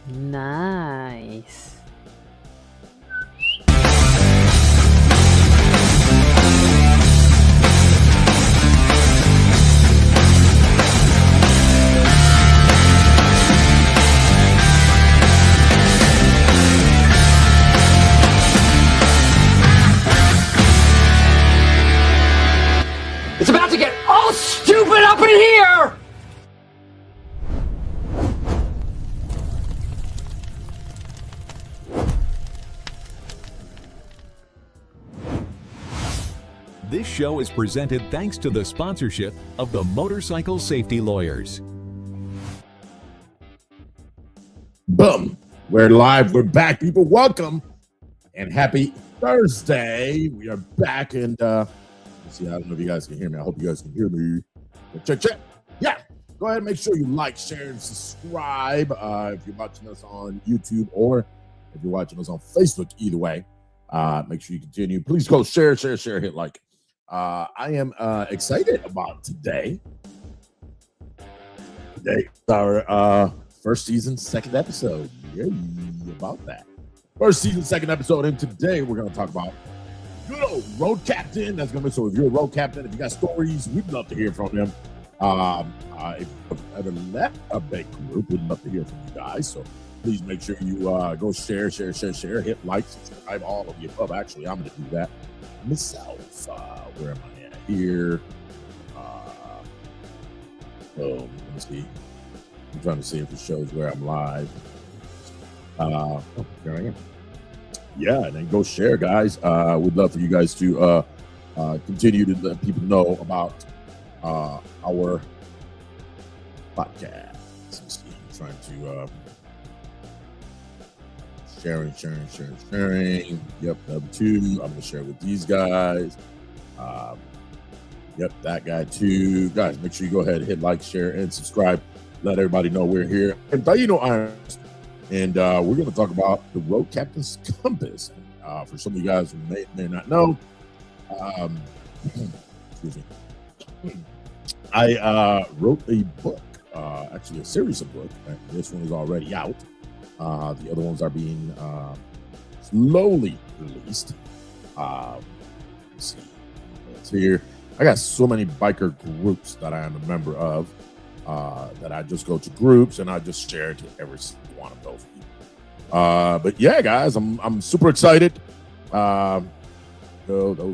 Nice. It's about to get all stupid up in here! This show is presented thanks to the sponsorship of the Motorcycle Safety Lawyers. Boom. We're live. We're back, people. Welcome and happy Thursday. We are back. And let's see, I don't know if you guys can hear me. I hope you guys can hear me. Check. Yeah. Go ahead and make sure you like, share, and subscribe if you're watching us on YouTube or if you're watching us on Facebook. Either way, make sure you continue. Please go share, hit like. I am excited about today. Today is our first season, second episode. Yay, about that. First season, second episode, and today we're going to talk about good old road captain. That's going to be, so if you're a road captain, if you got stories, we'd love to hear from them. If you've ever left a big group, we'd love to hear from you guys. So please make sure you go share, hit like, subscribe, all of the above. Actually, I'm going to do that myself. Where am I at here? Let me see. I'm trying to see if it shows where I'm live. There I am. Yeah, and then go share, guys. We'd love for you guys to continue to let people know about our podcast. Let's see. I'm trying to sharing. Yep, number 2. I'm gonna share with these guys. Yep, that guy too. Guys, make sure you go ahead and hit like, share, and subscribe. Let everybody know we're here. And Taino Irons. And we're going to talk about the Road Captain's Compass. For some of you guys who may not know, excuse me. I wrote a book, actually a series of books. This one is already out. The other ones are being slowly released. Let's see. It's here. I got so many biker groups that I am a member of that I just go to groups and I just share to every one of those people. But yeah, guys, I'm super excited. Those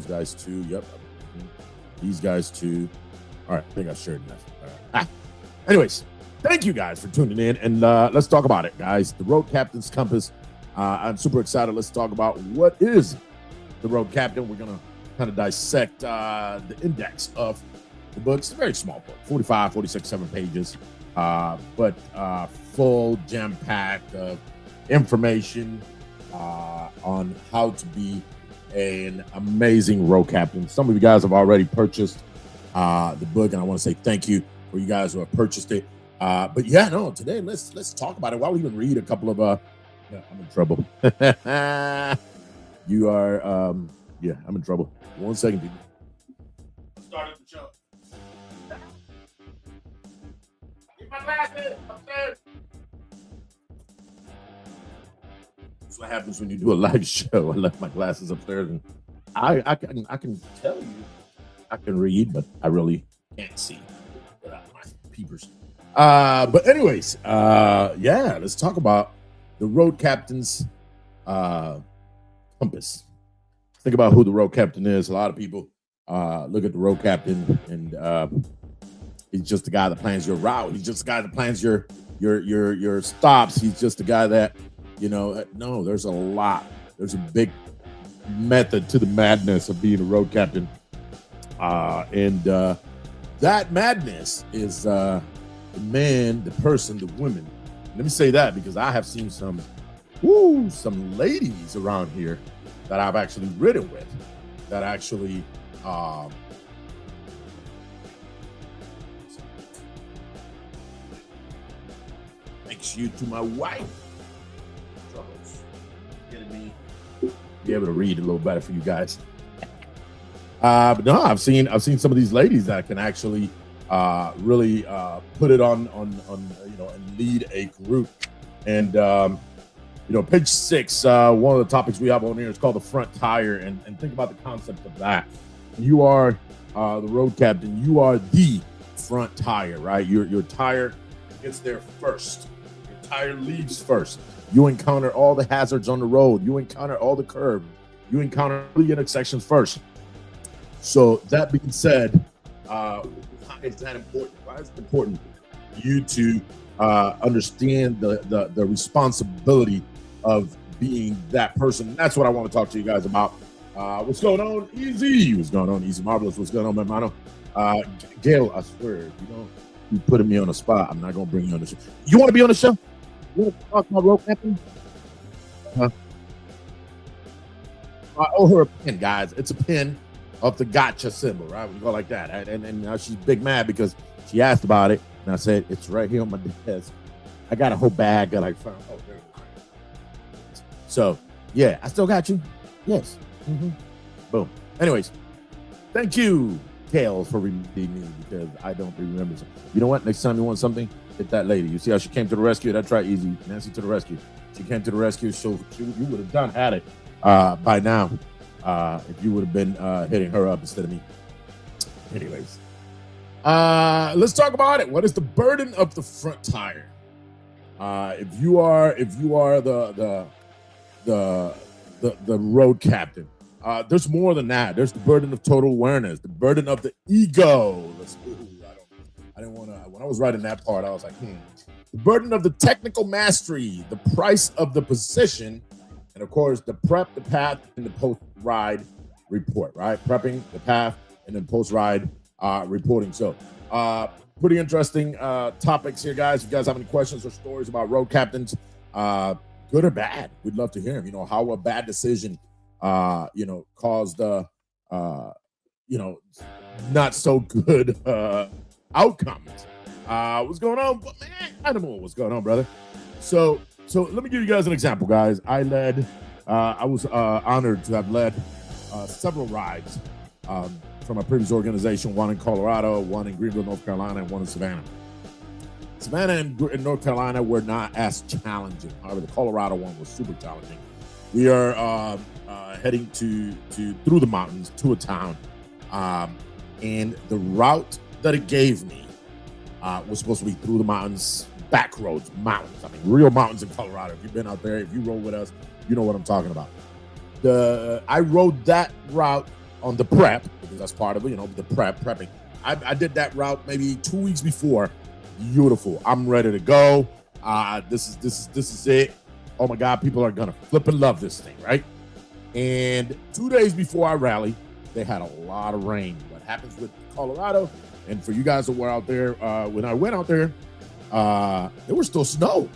guys too. Yep. These guys too. All right, I think I shared enough. Anyways, thank you guys for tuning in, and let's talk about it, guys. The Road Captain's Compass. I'm super excited. Let's talk about what is the Road Captain. We're gonna kind of dissect the index of the book. It's a very small book, 45, 46, 7 pages, but full jam-packed information on how to be an amazing road captain. Some of you guys have already purchased the book, and I want to say thank you for you guys who have purchased it. But yeah, no, today let's talk about it. Why don't we even read a couple of yeah, I'm in trouble. You are yeah, I'm in trouble. 1 second, people. Start the show. Get my glasses upstairs. That's what happens when you do a live show. I left my glasses upstairs, and I can tell you I can read, but I really can't see without my peepers. But anyways, yeah, let's talk about the Road Captain's compass. Think about who the road captain is. A lot of people look at the road captain and he's just the guy that plans your route. He's just the guy that plans your stops. He's just the guy that, you know, no, there's a lot. There's a big method to the madness of being a road captain. And that madness is the man, the person, the women. Let me say that because I have seen some ladies around here that I've actually ridden with that actually makes you to my wife. Getting me be able to read a little better for you guys. But no, I've seen some of these ladies that can actually really put it on you know, and lead a group And page 6, one of the topics we have on here is called the front tire, and think about the concept of that. You are the road captain. You are the front tire, right? Your tire gets there first. Your tire leaves first. You encounter all the hazards on the road. You encounter all the curves. You encounter the intersections first. So that being said, why is that important? Why is it important for you to understand the responsibility of being that person? That's what I want to talk to you guys about. What's going on, Easy? What's going on, Easy Marvelous? What's going on, my hermano? Gail, I swear, you putting me on the spot, I'm not gonna bring you on the show. You want to be on the show? You want to talk about road captain? I owe her a pin, guys. It's a pin of the gotcha symbol, right? We go like that, and now she's big mad because she asked about it, and I said it's right here on my desk. I got a whole bag that I found. Oh, there. So yeah, I still got you. Yes. Boom. Anyways, thank you, Kale, for reminding me because I don't remember. You know what? Next time you want something, hit that lady. You see how she came to the rescue? That's right, Easy. Nancy to the rescue. She came to the rescue, so you would have had it by now if you would have been hitting her up instead of me. Anyways, let's talk about it. What is the burden of the front tire? If you are the road captain, there's more than that. There's the burden of total awareness, the burden of the ego. I didn't want to. When I was writing that part, I was like, The burden of the technical mastery, the price of the position, and of course, the prep, the path, and the post-ride report. Right, prepping, the path, and then post-ride reporting. So, pretty interesting topics here, guys. If you guys have any questions or stories about road captains, good or bad, we'd love to hear them. How a bad decision, caused, not so good outcomes. What's going on, man? Animal, what's going on, brother? So let me give you guys an example, guys. I was honored to have led several rides from my previous organization, one in Colorado, one in Greenville, North Carolina, and one in Savannah. Savannah and North Carolina were not as challenging. However, the Colorado one was super challenging. We are heading through the mountains to a town, and the route that it gave me was supposed to be through the mountains, back roads, mountains. I mean, real mountains in Colorado. If you've been out there, if you rode with us, you know what I'm talking about. I rode that route on the prep because that's part of it. The prepping. I did that route maybe 2 weeks before. Beautiful. I'm ready to go. This is it. Oh my God, people are gonna flip and love this thing, right? And 2 days before I rally, they had a lot of rain. What happens with Colorado, and for you guys that were out there, when I went out there, there was still snow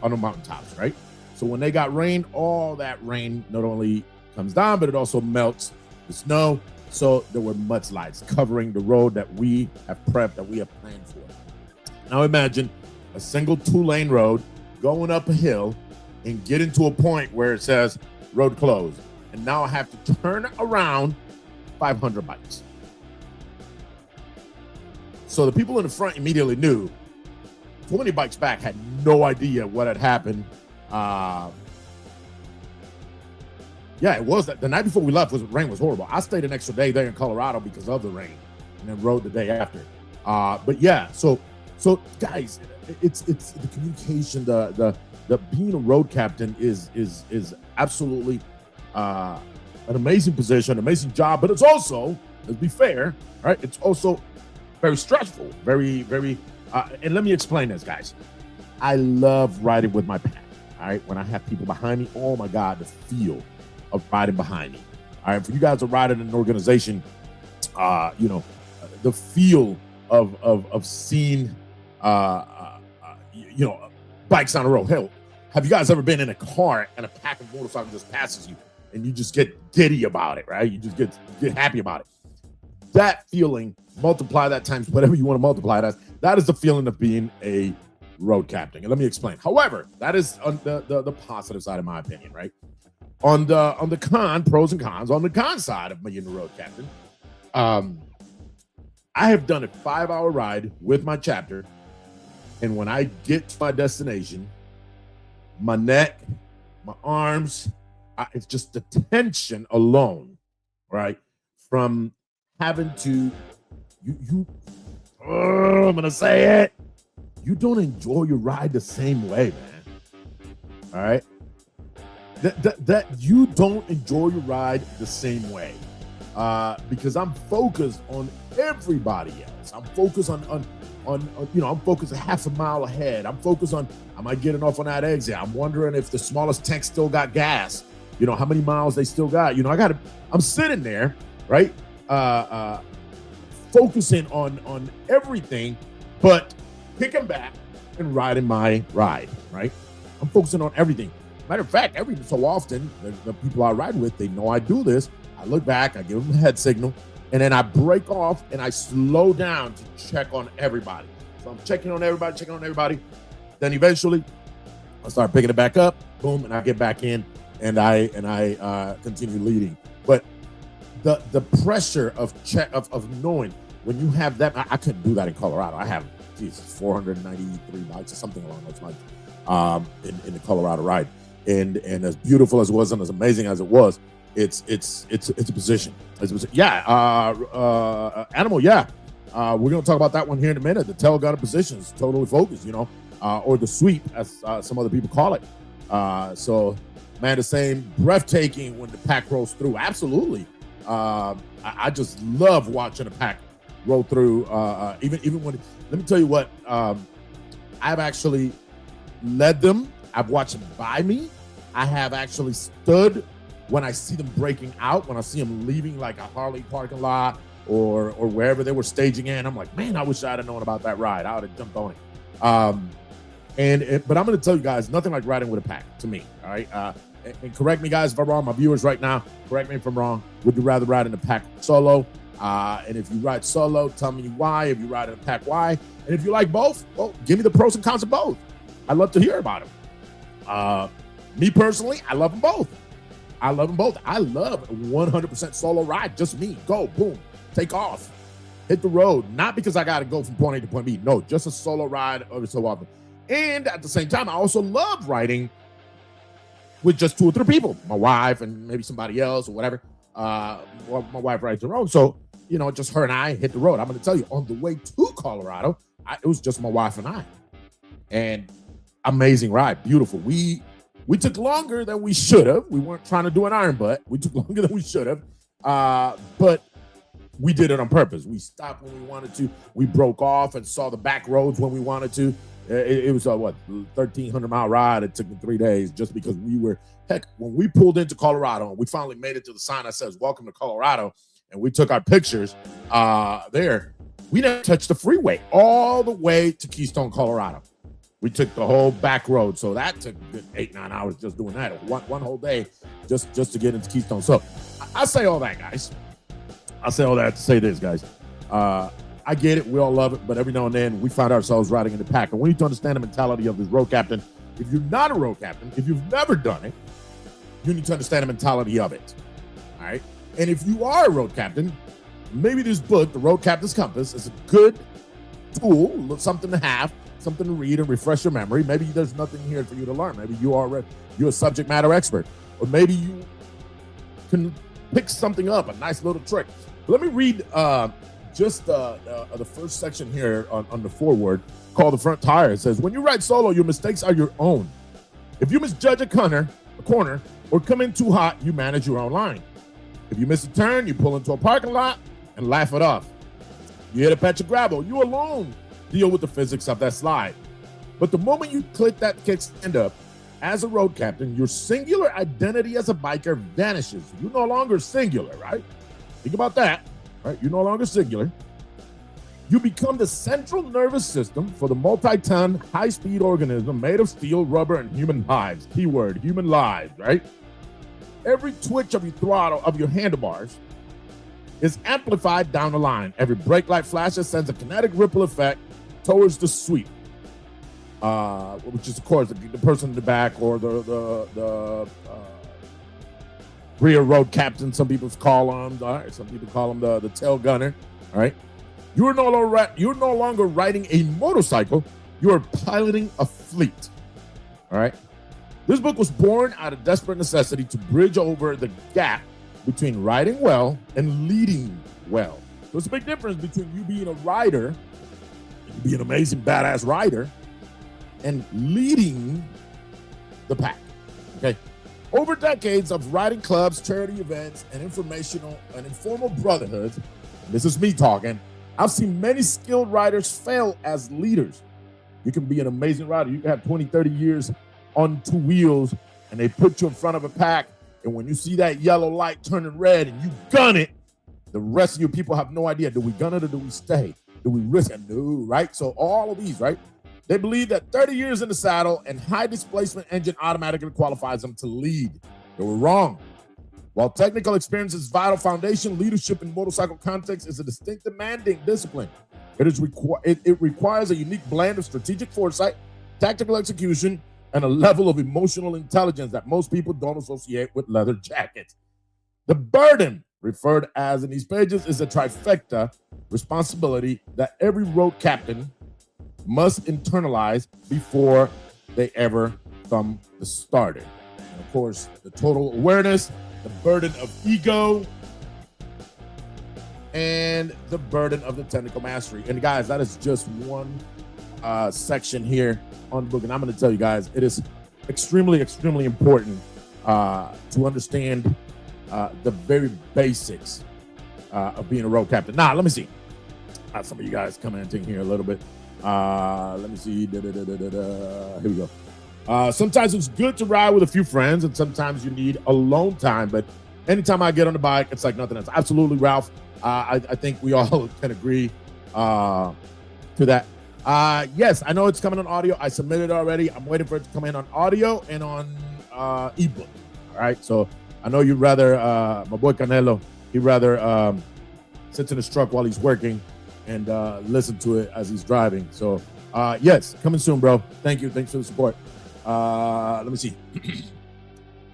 on the mountaintops, right? So when they got rain, all that rain not only comes down, but it also melts the snow. So there were mudslides covering the road that we have prepped, that we have planned for. Now imagine a single 2-lane road going up a hill and getting to a point where it says road closed. And now I have to turn around 500 bikes. So the people in the front immediately knew. 20 bikes back had no idea what had happened. It was the night before we left. Rain was horrible. I stayed an extra day there in Colorado because of the rain, and then rode the day after. So guys, it's the communication, the being a road captain is absolutely an amazing position, amazing job, but it's also, let's be fair, right? It's also very stressful, very, very. And let me explain this, guys. I love riding with my pack. All right, when I have people behind me, oh my God, the feel of riding behind me. All right, for you guys to ride in an organization, the feel of seeing, bikes on the road. Hell, have you guys ever been in a car and a pack of motorcycles just passes you and you just get giddy about it, right? You just get happy about it. That feeling, multiply that times whatever you want to multiply it as, that is the feeling of being a road captain. And let me explain. However, that is on the positive side, in my opinion, right? On the pros and cons, on the con side of being a road captain, I have done a 5-hour ride with my chapter, and when I get to my destination, my neck, my arms. It's just the tension alone, right? From having to, I'm gonna say it. You don't enjoy your ride the same way, man. All right. That you don't enjoy your ride the same way. Because I'm focused on everybody else. I'm focused on I'm focused a half a mile ahead. I'm focused on, am I getting off on that exit? I'm wondering if the smallest tank still got gas. How many miles they still got. I'm sitting there, right? Focusing on everything, but kicking back and riding my ride, right? I'm focusing on everything. Matter of fact, every so often, the people I ride with, they know I do this. I look back, I give them a head signal, and then I break off and I slow down to check on everybody. So I'm checking on everybody. Then eventually, I start picking it back up, boom, and I get back in, and I continue leading. But the pressure of knowing when you have that, I couldn't do that in Colorado. I have 493 bikes or something along those lines in the Colorado ride, and as beautiful as it was and as amazing as it was, it's a position. Animal. Yeah, we're gonna talk about that one here in a minute. The tail gunner position is totally focused, or the sweep, as some other people call it. So, man, the same breathtaking when the pack rolls through. Absolutely. I just love watching a pack roll through. Even when, let me tell you what, I've actually led them. I've watched them by me. I have actually stood when I see them breaking out, when I see them leaving like a Harley parking lot or wherever they were staging in. I'm like, man, I wish I'd have known about that ride. I would have jumped on it. But I'm going to tell you guys, nothing like riding with a pack to me. All right. And correct me, guys, if I'm wrong. My viewers right now, correct me if I'm wrong. Would you rather ride in a pack solo? And if you ride solo, tell me why. If you ride in a pack, why? And if you like both, well, give me the pros and cons of both. I'd love to hear about them. Me personally, I love them both. I love 100% solo ride. Just me. Go, boom, take off, hit the road. Not because I got to go from point A to point B. No, just a solo ride every so often. And at the same time, I also love riding with just 2 or 3 people, my wife and maybe somebody else or whatever. My wife rides her own. So, just her and I hit the road. I'm going to tell you, on the way to Colorado, it was just my wife and I. And amazing ride. Beautiful. We took longer than we should have. We weren't trying to do an iron butt. We took longer than we should have. But we did it on purpose. We stopped when we wanted to. We broke off and saw the back roads when we wanted to. It was a 1,300-mile ride. It took me 3 days just because when we pulled into Colorado and we finally made it to the sign that says, "Welcome to Colorado," and we took our pictures there, we never touched the freeway all the way to Keystone, Colorado. We took the whole back road. So that took 8-9 hours just doing that. One whole day just to get into Keystone. So I say all that, guys. I say all that to say this, guys. I get it. We all love it. But every now and then we find ourselves riding in the pack. And we need to understand the mentality of this road captain. If you're not a road captain, if you've never done it, you need to understand the mentality of it. All right. And if you are a road captain, maybe this book, The Road Captain's Compass, is a good tool, something to have, something to read and refresh your memory. Maybe there's nothing here for you to learn. Maybe you're a subject matter expert. Or maybe you can pick something up, a nice little trick. Let me read just the first section here on the foreword called The Front Tire. It says, when you ride solo, your mistakes are your own. If you misjudge a corner, or come in too hot, you manage your own line. If you miss a turn, you pull into a parking lot and laugh it off. You hit a patch of gravel, you alone deal with the physics of that slide. But the moment you click that kickstand up, as a road captain, your singular identity as a biker vanishes. You're no longer singular, right? Think about that, right? You're no longer singular. You become the central nervous system for the multi-ton, high-speed organism made of steel, rubber, and human lives. Keyword, human lives, right? Every twitch of your throttle, of your handlebars, is amplified down the line. Every brake light flashes sends a kinetic ripple effect towards the sweep, which is, of course, the person in the back or the rear road captain. Some people call them. All right, some people call him the tail gunner. All right, you're no longer riding a motorcycle. You are piloting a fleet. All right, This book was born out of desperate necessity to bridge over the gap between writing well and leading well. There's a big difference between you being a writer, you being an amazing, badass writer, and leading the pack. Okay. Over decades of writing clubs, charity events, and informational and informal brotherhoods, this is me talking, I've seen many skilled writers fail as leaders. You can be an amazing writer. You can have 20, 30 years on two wheels, and they put you in front of a pack, and when you see that yellow light turning red and you gun it, the rest of your people have no idea. Do we gun it or do we stay? Do we risk it? No, right? So all of these, right? They believe that 30 years in the saddle and high displacement engine automatically qualifies them to lead. They were wrong. While technical experience is vital foundation, leadership in motorcycle context is a distinct demanding discipline. It requires a unique blend of strategic foresight, tactical execution, and a level of emotional intelligence that most people don't associate with leather jackets. The burden, referred as in these pages, is a trifecta responsibility that every road captain must internalize before they ever thumb the starter. And of course, the total awareness, the burden of ego, and the burden of the technical mastery. And guys, that is just one section here on the book. And I'm going to tell you guys, it is extremely, extremely important to understand the very basics of being a road captain. Now, let me see. Some of you guys commenting here a little bit. Let me see. Here we go. Sometimes it's good to ride with a few friends, and sometimes you need alone time. But anytime I get on the bike, it's like nothing else. Absolutely, Ralph. I think we all can agree to that. Yes, I know it's coming on audio. I submitted already. I'm waiting for it to come in on audio and on ebook. All right. So I know you'd rather, my boy Canelo, he'd rather sit in his truck while he's working and listen to it as he's driving. So yes, coming soon, bro. Thank you. Thanks for the support. Let me see.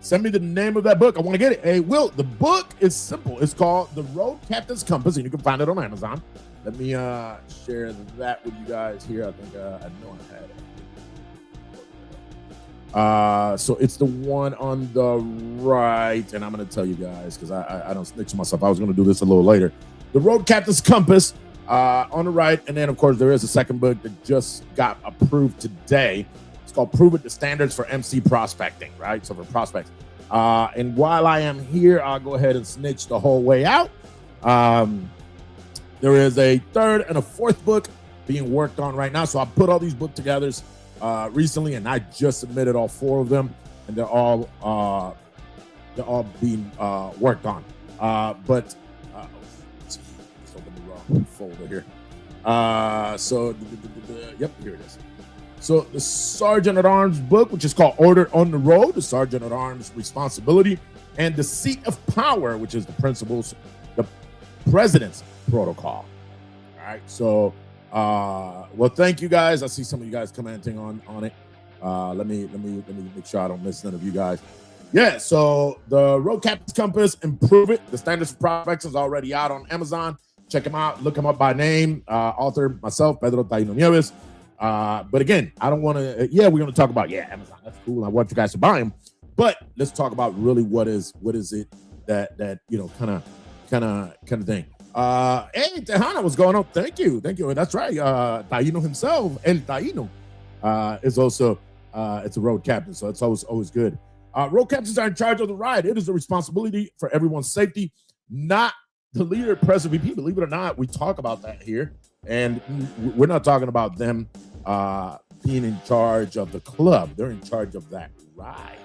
Send me the name of that book. I want to get it. Hey, Will, the book is simple. It's called The Road Captain's Compass, and you can find it on Amazon. Let me share that with you guys here. I think I know I had it. So it's the one on the right, and I'm going to tell you guys because I don't snitch myself. I was going to do this a little later. The Road Captain's Compass on the right, and then, of course, there is a second book that just got approved today. It's called Prove It, the Standards for MC Prospecting, right? So for prospects. And while I am here, I'll go ahead and snitch the whole way out. There is a third and a fourth book being worked on right now. So I put all these books together recently, and I just submitted all four of them, and they're all being worked on. Let's open the wrong folder here. Yep, here it is. So the Sergeant at Arms book, which is called Order on the Road, the Sergeant at Arms Responsibility, and the Seat of Power, which is the principles, the President's Protocol. All right. So, well, thank you guys. I see some of you guys commenting on it. Let me make sure I don't miss none of you guys. Yeah. So the Road Captain's Compass, Improve It. The Standards for Prospects is already out on Amazon. Check them out. Look them up by name. Author myself, Pedro Taino Nieves. But again, I don't want to. We're going to talk about Amazon. That's cool. I want you guys to buy them. But let's talk about really what is it that kind of thing. Hey, Tejana, what's going on? Thank you. That's right. Taino himself, El Taino, is also it's a road captain, so it's always good. Road captains are in charge of the ride. It is a responsibility for everyone's safety, not the leader, President VP. Believe it or not, we talk about that here, and we're not talking about them being in charge of the club. They're in charge of that ride.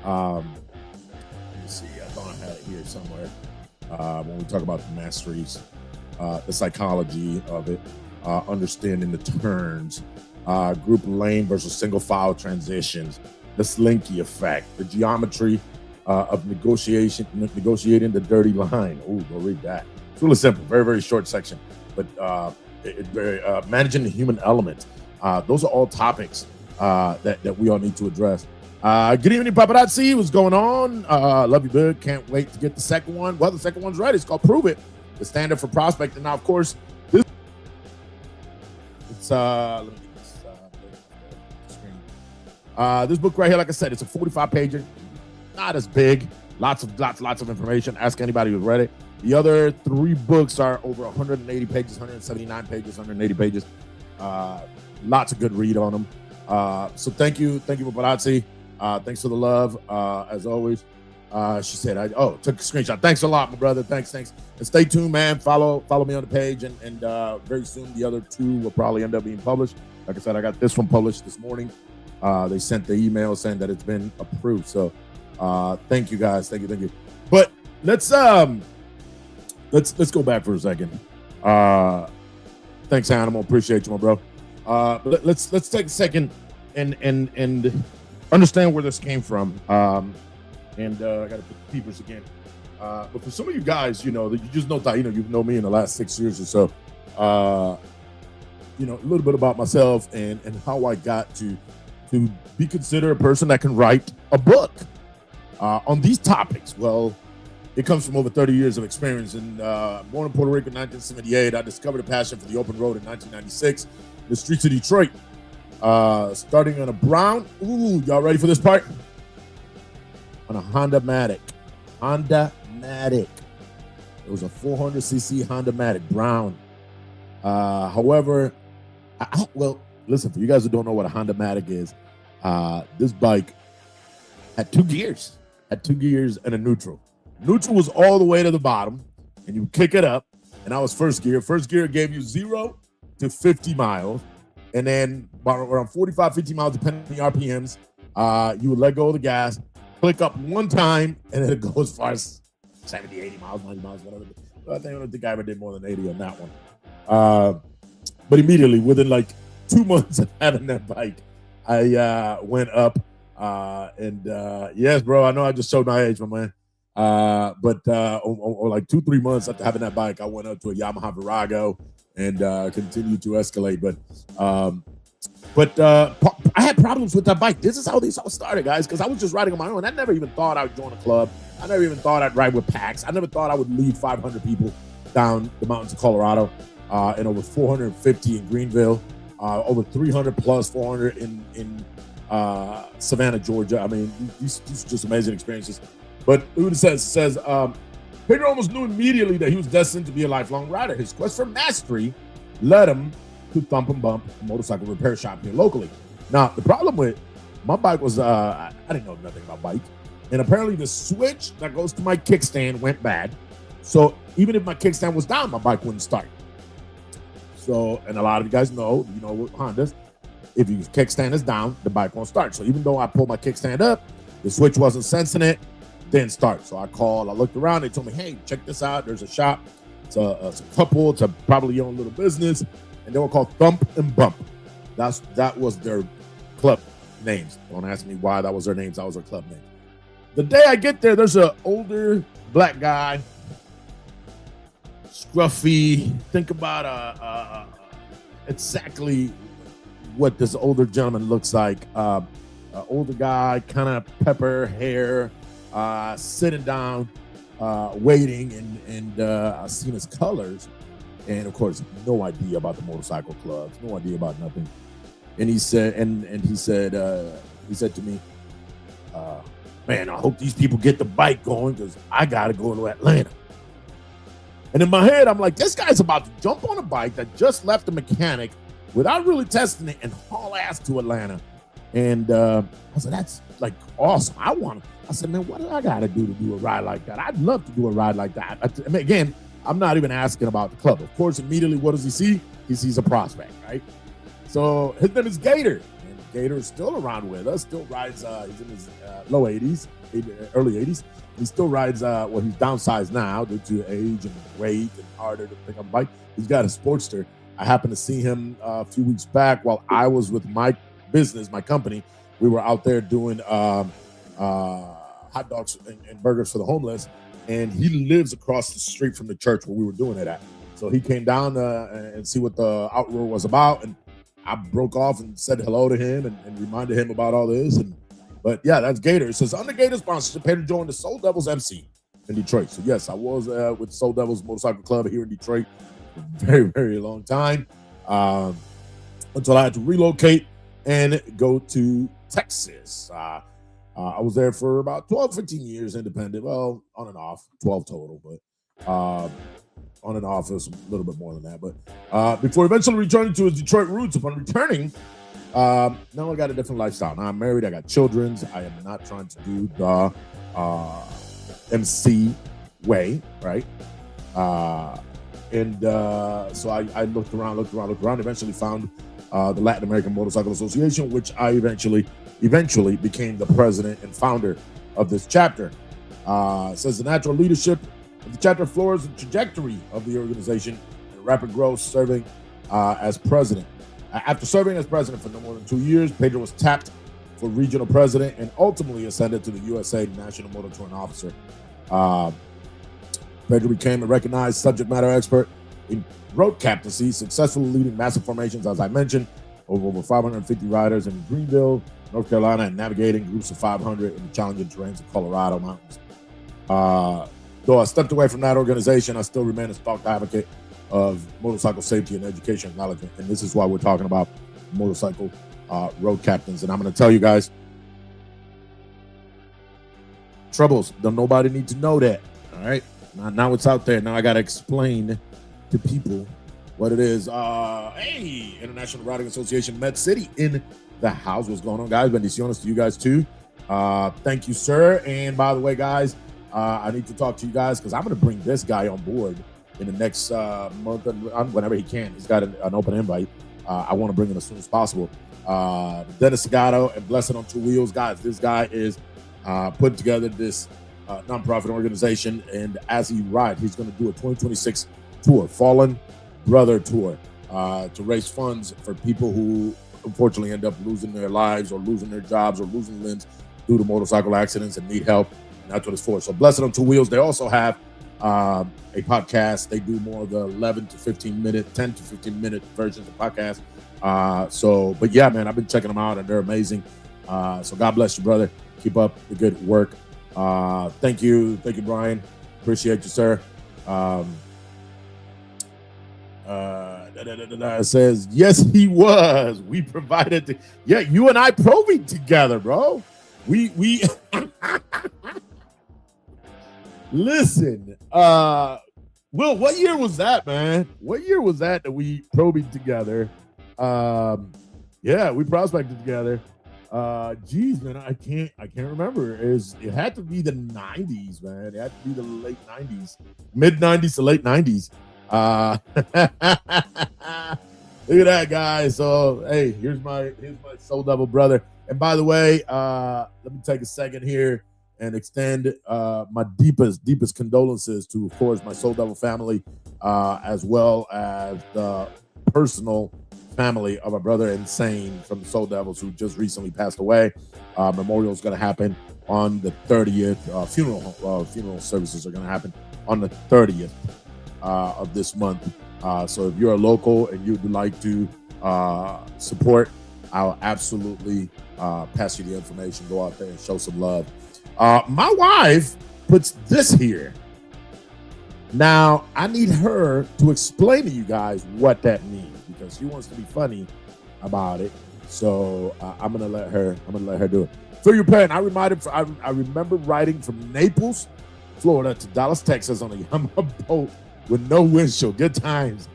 Let me see. I thought I had it here somewhere. When we talk about the masteries, the psychology of it, understanding the turns, group lane versus single file transitions, the slinky effect, the geometry of negotiating the dirty line. Oh, go read that. It's really simple, very, very short section, but managing the human element. Those are all topics that we all need to address. Good evening, paparazzi. What's going on? Love you, bud. Can't wait to get the second one. Well, the second one's ready. It's called Prove It, the Standard for Prospecting. Now, of course, let me get this screen This book right here, like I said, it's a 45-pager, not as big. Lots of information. Ask anybody who's read it. The other 3 books are over 180 pages, 179 pages, 180 pages. Lots of good read on them. So thank you, paparazzi. Thanks for the love, as always. She said, took a screenshot. Thanks a lot, my brother. Thanks. And stay tuned, man. Follow me on the page, and very soon the other 2 will probably end up being published. Like I said, I got this one published this morning. They sent the email saying that it's been approved. So thank you guys. Thank you. But let's go back for a second. Thanks, Animal. Appreciate you, my bro. But let's take a second and understand where this came from. And I got to put the peepers again. But for some of you guys, you just know Taino, you've known me in the last 6 years or so. A little bit about myself and how I got to be considered a person that can write a book on these topics. Well, it comes from over 30 years of experience. And born in Puerto Rico in 1978, I discovered a passion for the open road in 1996, the streets of Detroit. Starting on a brown. Ooh, y'all ready for this part? On a Honda Matic. It was a 400cc Honda Matic, brown. However, listen, for you guys who don't know what a Honda Matic is, this bike had 2 gears. And a neutral. Neutral was all the way to the bottom, and you kick it up, and that was first gear. First gear gave you 0 to 50 miles, and then around 45, 50 miles, depending on the RPMs, you would let go of the gas, click up one time, and then it goes as far as 70, 80 miles, 90 miles, whatever. I don't think I ever did more than 80 on that one. But immediately, within like 2 months of having that bike, I went up. Yes, bro, I know I just showed my age, my man. But like 2-3 months after having that bike, I went up to a Yamaha Virago and continued to escalate. But I had problems with that bike. This is how these all started, guys, because I was just riding on my own. I never even thought I would join a club. I never even thought I'd ride with packs. I never thought I would lead 500 people down the mountains of Colorado, and over 450 in Greenville, over 300 plus 400 in Savannah, Georgia. I mean, these are just amazing experiences. But Uda says, Pedro almost knew immediately that he was destined to be a lifelong rider. His quest for mastery led him to Thump and Bump, a motorcycle repair shop here locally. Now, the problem with my bike was I didn't know nothing about bikes. And apparently the switch that goes to my kickstand went bad. So even if my kickstand was down, my bike wouldn't start. So, and a lot of you guys know, with Hondas, if your kickstand is down, the bike won't start. So even though I pulled my kickstand up, the switch wasn't sensing it, didn't start. So I looked around, they told me, hey, check this out. There's a shop. It's a couple, it's probably your own little business. And they were called Thump and Bump. That was their club names. Don't ask me why that was their names. That was their club name. The day I get there, there's an older black guy, scruffy. Think about exactly what this older gentleman looks like. Older guy, kind of pepper hair, sitting down, waiting, and I seen his colors, and of course, no idea about the motorcycle clubs, no idea about nothing. And he said, he said to me, man, I hope these people get the bike going because I got to go to Atlanta. And in my head, I'm like, this guy's about to jump on a bike that just left the mechanic without really testing it and haul ass to Atlanta. And I said, that's like awesome. I said, man, what do I got to do a ride like that? I'd love to do a ride like that. I mean, again, I'm not even asking about the club. Of course, immediately, what does he see? He sees a prospect, right? So his name is Gator. And Gator is still around with us, still rides, he's in his low 80s, early 80s. He still rides, well, he's downsized now due to age and weight and harder to pick up a bike. He's got a Sportster. I happened to see him a few weeks back while I was with my business, my company. We were out there doing hot dogs and burgers for the homeless. And he lives across the street from the church where we were doing it at. So he came down and see what the outroar was about. And I broke off and said hello to him and reminded him about all this. But yeah, that's Gator. It says, under Gator sponsorship, Pedro joined the Soul Devils MC in Detroit. So yes, I was with Soul Devils Motorcycle Club here in Detroit for a very, very long time until I had to relocate and go to Texas. I was there for about 12, 15 years independent. Well, on and off, 12 total, but on and off, it was a little bit more than that. But before eventually returning to his Detroit roots, upon returning, now I got a different lifestyle. Now I'm married, I got children. I am not trying to do the MC way, right? So I looked around, eventually found the Latin American Motorcycle Association, which I eventually became the president and founder of this chapter. Says the natural leadership of the chapter floors the trajectory of the organization and rapid growth, serving as president. After serving as president for no more than 2 years, Pedro was tapped for regional president and ultimately ascended to the USA National Motor Touring Officer. Pedro became a recognized subject matter expert in road captaincy, successfully leading massive formations, as I mentioned, over 550 riders in Greenville, North Carolina, and navigating groups of 500 in the challenging terrains of Colorado mountains. Though I stepped away from that organization, I still remain a staunch advocate of motorcycle safety and education acknowledgement. And this is why we're talking about motorcycle road captains. And I'm going to tell you guys, troubles, don't nobody need to know that. All right. Now it's out there. Now I got to explain to people what it is. Hey, International Riding Association, Med City in the house. What's going on, guys? Bendiciones to you guys too. Thank you, sir. And by the way, guys, I need to talk to you guys because I'm going to bring this guy on board in the next month, whenever he can. He's got an open invite. I want to bring him as soon as possible. Dennis Segato and Blessed on Two Wheels, guys. This guy is putting together this nonprofit organization, and as he rides, he's going to do a 2026 tour, Fallen Brother Tour, to raise funds for people who unfortunately end up losing their lives or losing their jobs or losing limbs due to motorcycle accidents and need help. And that's what it's for. So Blessed on Two Wheels, they also have a podcast. They do more of the 10 to 15 minute versions of podcasts. But yeah, man, I've been checking them out and they're amazing. So God bless you, brother. Keep up the good work. Thank you, Brian. Appreciate you, sir. It says, yes, he was. We provided you and I probing together, bro. We listen. Will, what year was that, man? What year was that we probing together? Yeah, we prospected together. Geez, man, I can't remember. It had to be the 90s, man. It had to be the late 90s, mid 90s to late 90s. Look at that, guys. So, hey, here's my Soul Devil brother. And by the way, let me take a second here and extend my deepest condolences to, of course, my Soul Devil family, as well as the personal family of our brother Insane from the Soul Devils, who just recently passed away. Memorial is going to happen on the 30th. Funeral services are going to happen on the 30th of this month. So if you're a local and you'd like to support, I'll absolutely pass you the information. Go out there and show some love. My wife puts this here. Now, I need her to explain to you guys what that means, because she wants to be funny about it. So I'm gonna let her do it. For your parent, I remember riding from Naples, Florida to Dallas, Texas on a Yamaha boat with no windshield. Good times.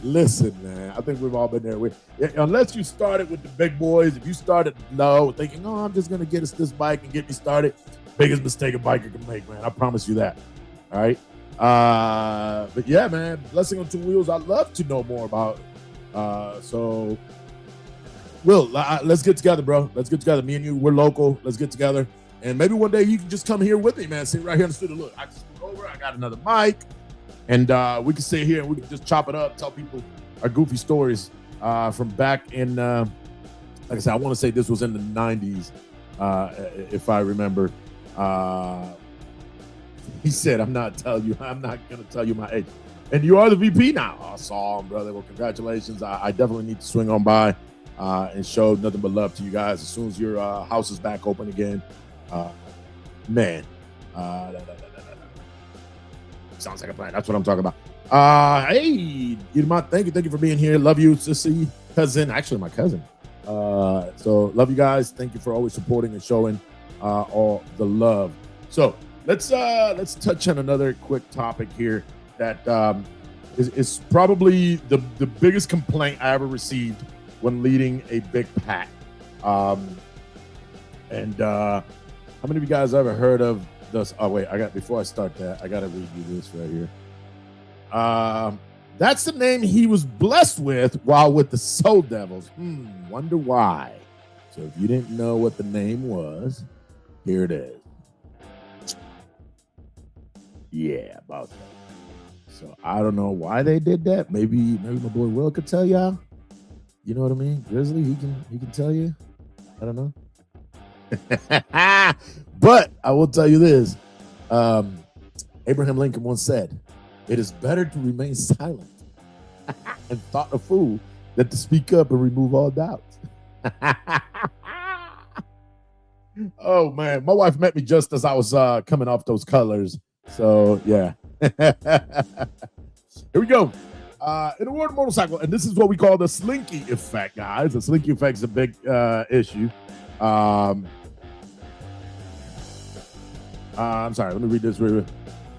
Listen, man, I think we've all been there. Unless you started with the big boys, if you started low, thinking, "Oh, I'm just gonna get us this bike and get me started," biggest mistake a biker can make, man. I promise you that. All right. But yeah, man, Blessing on Two Wheels, I'd love to know more about. So, Will, let's get together, bro. Let's get together. Me and you, we're local. Let's get together. And maybe one day you can just come here with me, man. Sit right here in the studio. Look, I can scoot over. I got another mic. And we can sit here and we can just chop it up, tell people our goofy stories from back in, like I said, I want to say this was in the 90s, if I remember. He said, I'm not going to tell you my age. And you are the VP now. Awesome, brother. Well, congratulations. I definitely need to swing on by and show nothing but love to you guys as soon as your house is back open again. Man. Sounds like a plan. That's what I'm talking about. Hey, Irma, thank you for being here. Love you, sissy, cousin. Actually, my cousin. So love you guys. Thank you for always supporting and showing all the love. So let's touch on another quick topic here that is probably the biggest complaint I ever received when leading a big pack. And how many of you guys ever heard of this? Oh wait, before I start that, I gotta read you this right here. That's the name he was blessed with while with the Soul Devils. Wonder why. So if you didn't know what the name was, here it is. Yeah, about that. So I don't know why they did that. Maybe my boy Will could tell y'all. You know what I mean? Grizzly, he can tell you. I don't know. But I will tell you this. Abraham Lincoln once said, "It is better to remain silent and thought a fool than to speak up and remove all doubts." Oh man, my wife met me just as I was coming off those colors. So yeah. Here we go. In the world of motorcycle, and this is what we call the slinky effect, guys. The slinky effect is a big issue. I'm sorry, let me read this real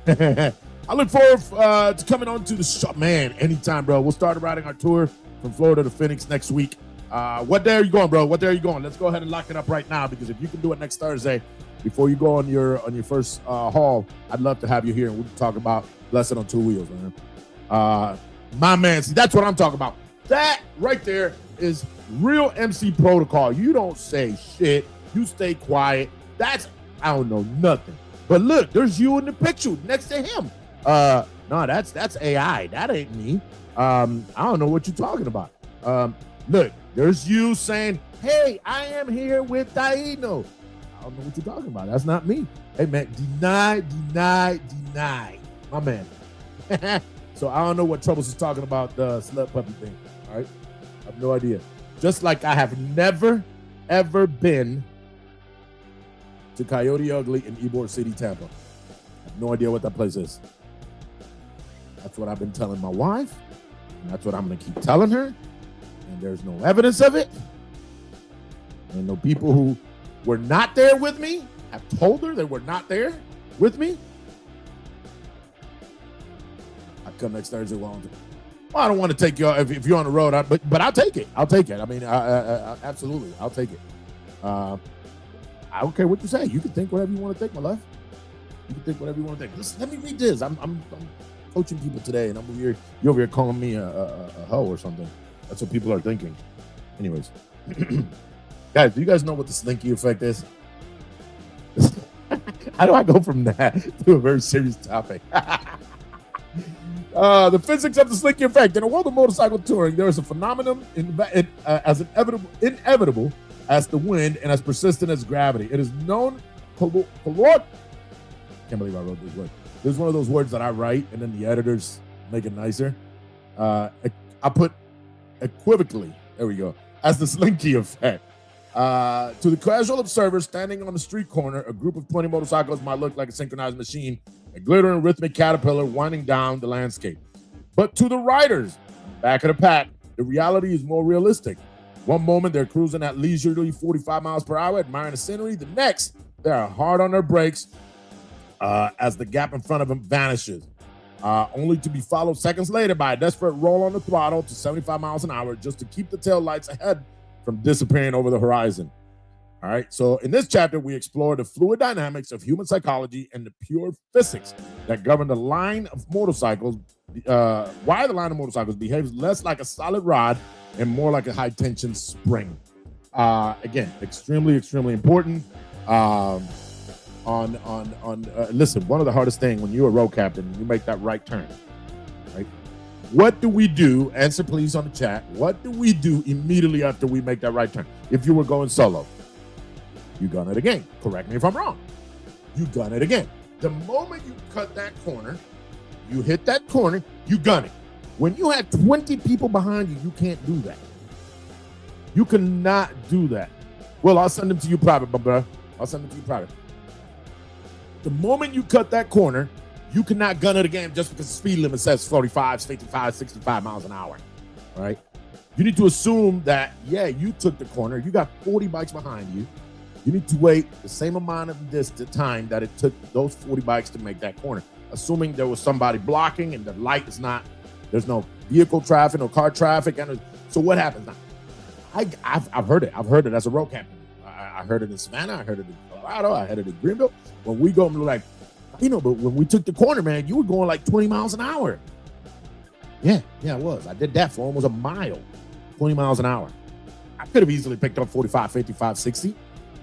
quick. I look forward to coming on to the show. Man, anytime, bro. We'll start riding our tour from Florida to Phoenix next week. What day are you going, bro? What day are you going? Let's go ahead and lock it up right now, because if you can do it next Thursday before you go on your first haul, I'd love to have you here and we can talk about Blessed on Two Wheels, man. My man, see, that's what I'm talking about. That right there is real MC protocol. You don't say shit. You stay quiet. I don't know nothing. But look, there's you in the picture next to him. No, that's AI. That ain't me. I don't know what you're talking about. Look, there's you saying, "Hey, I am here with Taino." I don't know what you're talking about. That's not me. Hey, man, deny. My man. So I don't know what Troubles is talking about, the slut puppy thing. All right? I have no idea. Just like I have never, ever been to Coyote Ugly in Ybor City, Tampa. I have no idea what that place is. That's what I've been telling my wife, and that's what I'm going to keep telling her. And there's no evidence of it. And no people who were not there with me have told her they were not there with me. I come next Thursday. Well, I don't want to take you if you're on the road, but I'll take it. I'll take it. I mean, I absolutely, I'll take it. I don't care what you say. You can think whatever you want to think, my love. You can think whatever you want to think. Listen, let me read this. I'm coaching people today, and you're over here calling me a hoe or something. That's what people are thinking. Anyways, guys, do you guys know what the slinky effect is? How do I go from that to a very serious topic? The physics of the slinky effect. In the world of motorcycle touring, there is a phenomenon as inevitable as the wind and as persistent as gravity. It is known. Can't believe I wrote this word. There's one of those words that I write and then the editors make it nicer. I put equivocally, there we go, as the slinky effect. To the casual observer standing on the street corner, a group of 20 motorcycles might look like a synchronized machine, a glittering rhythmic caterpillar winding down the landscape. But to the riders, back of the pack, the reality is more realistic. One moment they're cruising at leisurely 45 miles per hour, admiring the scenery. The next, they are hard on their brakes as the gap in front of them vanishes, only to be followed seconds later by a desperate roll on the throttle to 75 miles an hour just to keep the tail lights ahead from disappearing over the horizon. All right, so in this chapter, we explore the fluid dynamics of human psychology and the pure physics that govern the line of motorcycles, why the line of motorcycles behaves less like a solid rod and more like a high-tension spring. Again, extremely, extremely important. Listen, one of the hardest things when you're a road captain, you make that right turn, right? What do we do? Answer please on the chat. What do we do immediately after we make that right turn? If you were going solo, you gun it again. Correct me if I'm wrong. You gun it again. The moment you cut that corner, you hit that corner, you gun it. When you have 20 people behind you, you can't do that. You cannot do that. Well, I'll send them to you private, bro. I'll send them to you private. The moment you cut that corner, you cannot gun it again just because the speed limit says 45, 55, 65 miles an hour. All right? You need to assume that, yeah, you took the corner. You got 40 bikes behind you. You need to wait the same amount of this the time that it took those 40 bikes to make that corner. Assuming there was somebody blocking and the light is not, there's no vehicle traffic, no car traffic. And so what happens now? I've heard it. I've heard it as a road captain. I heard it in Savannah. I heard it in Colorado. I heard it in Greenville. When we go, like, but when we took the corner, man, you were going like 20 miles an hour. Yeah, it was. I did that for almost a mile, 20 miles an hour. I could have easily picked up 45, 55, 60,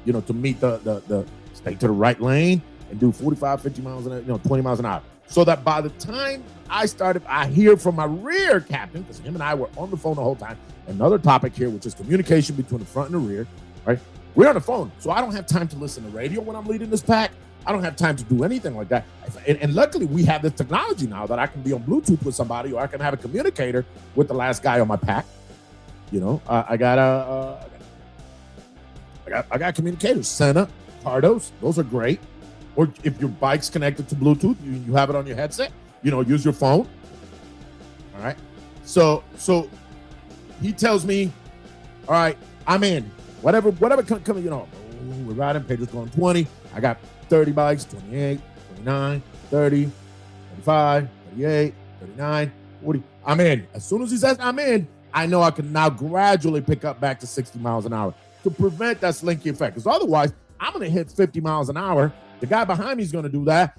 to meet the stay to the right lane and do 45, 50 miles an hour, 20 miles an hour. So that by the time I hear from my rear captain, because him and I were on the phone the whole time. Another topic here, which is communication between the front and the rear, right? We're on the phone, so I don't have time to listen to radio when I'm leading this pack. I don't have time to do anything like that. And luckily, we have this technology now that I can be on Bluetooth with somebody, or I can have a communicator with the last guy on my pack. I got communicators, Senna, Cardos. Those are great. Or if your bike's connected to Bluetooth, you have it on your headset. Use your phone. All right. So he tells me, all right, I'm in. Whatever coming, we're riding. Pedro's going 20. I got 30 bikes, 28, 29, 30, 35, 38, 39, 40. I'm in. As soon as he says I'm in, I know I can now gradually pick up back to 60 miles an hour to prevent that slinky effect. Because otherwise, I'm going to hit 50 miles an hour. The guy behind me is going to do that.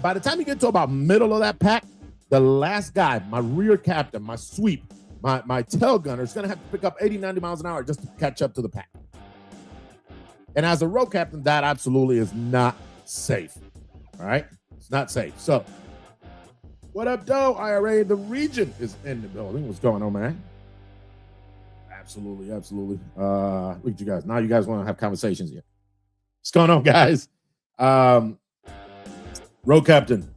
By the time you get to about middle of that pack, the last guy, my rear captain, my sweep, my tail gunner is going to have to pick up 80, 90 miles an hour just to catch up to the pack. And as a road captain, that absolutely is not safe. All right? It's not safe. So, what up, Doe? IRA in the region is in the building. What's going on, man? Absolutely. Look at you guys. Now you guys want to have conversations here. What's going on, guys? Road captain,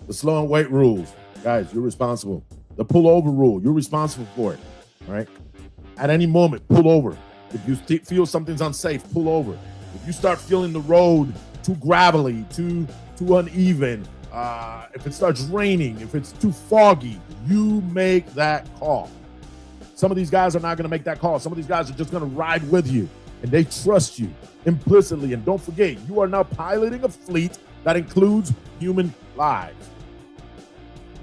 the slow and wait rules. Guys, you're responsible. The pull over rule, you're responsible for it. All right? At any moment, pull over. If you feel something's unsafe, pull over. If you start feeling the road too gravelly, too uneven, if it starts raining, if it's too foggy, you make that call. Some of these guys are not going to make that call. Some of these guys are just going to ride with you, and they trust you implicitly. And don't forget, you are now piloting a fleet that includes human lives.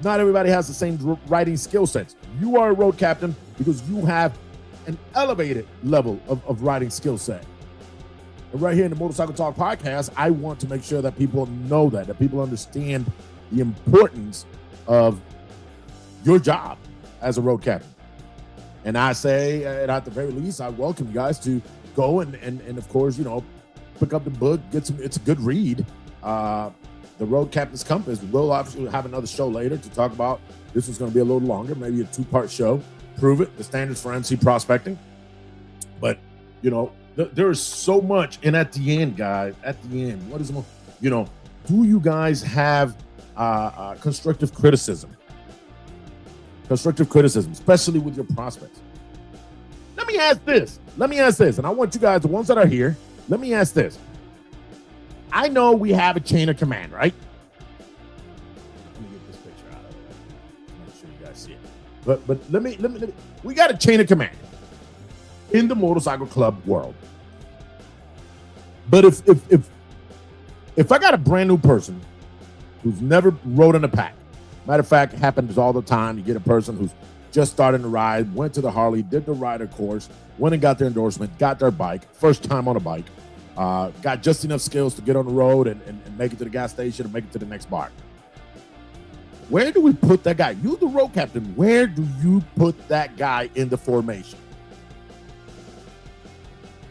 Not everybody has the same riding skill sets. You are a road captain because you have an elevated level of riding skill set. And right here in the Motorcycle Talk podcast, I want to make sure that people know that people understand the importance of your job as a road captain. And I say, at the very least, I welcome you guys to go and of course, pick up the book, it's a good read. The Road Captain's Compass. We'll obviously have another show later to talk about. This is going to be a little longer, maybe a 2-part show. Prove It, the standards for MC prospecting. But, there is so much. And at the end, guys, what is more, do you guys have constructive criticism? Constructive criticism, especially with your prospects. Let me ask this. And I want you guys, the ones that are here, let me ask this. I know we have a chain of command, right? Let me get this picture out of the way. Make sure you guys see it. But let me. We got a chain of command in the motorcycle club world. But if I got a brand new person who's never rode in a pack, matter of fact, it happens all the time. You get a person who's just starting to ride, went to the Harley, did the rider course, went and got their endorsement, got their bike, first time on a bike. Got just enough skills to get on the road and make it to the gas station and make it to the next bar. Where do we put that guy? You, the road captain, where do you put that guy in the formation?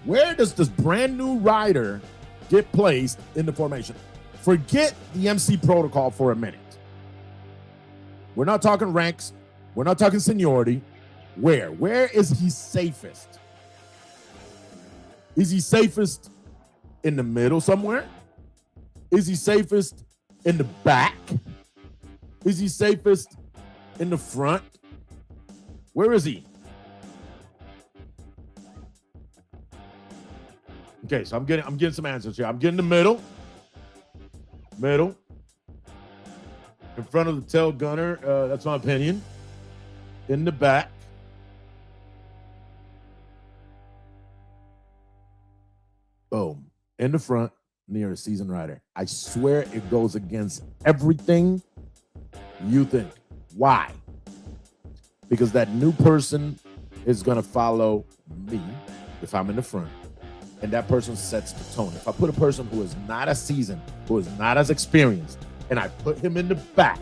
Where does this brand new rider get placed in the formation? Forget the MC protocol for a minute. We're not talking ranks. We're not talking seniority. Where is he safest? Is he safest in the middle somewhere? Is he safest in the back? Is he safest in the front? Where is he? Okay, so I'm getting some answers here. I'm getting the middle. In front of the tail gunner, that's my opinion. In the back. in the front near a seasoned rider. I swear it goes against everything you think. Why? Because that new person is going to follow me if I'm in the front, and that person sets the tone. If I put a person who is not as seasoned, who is not as experienced, and I put him in the back,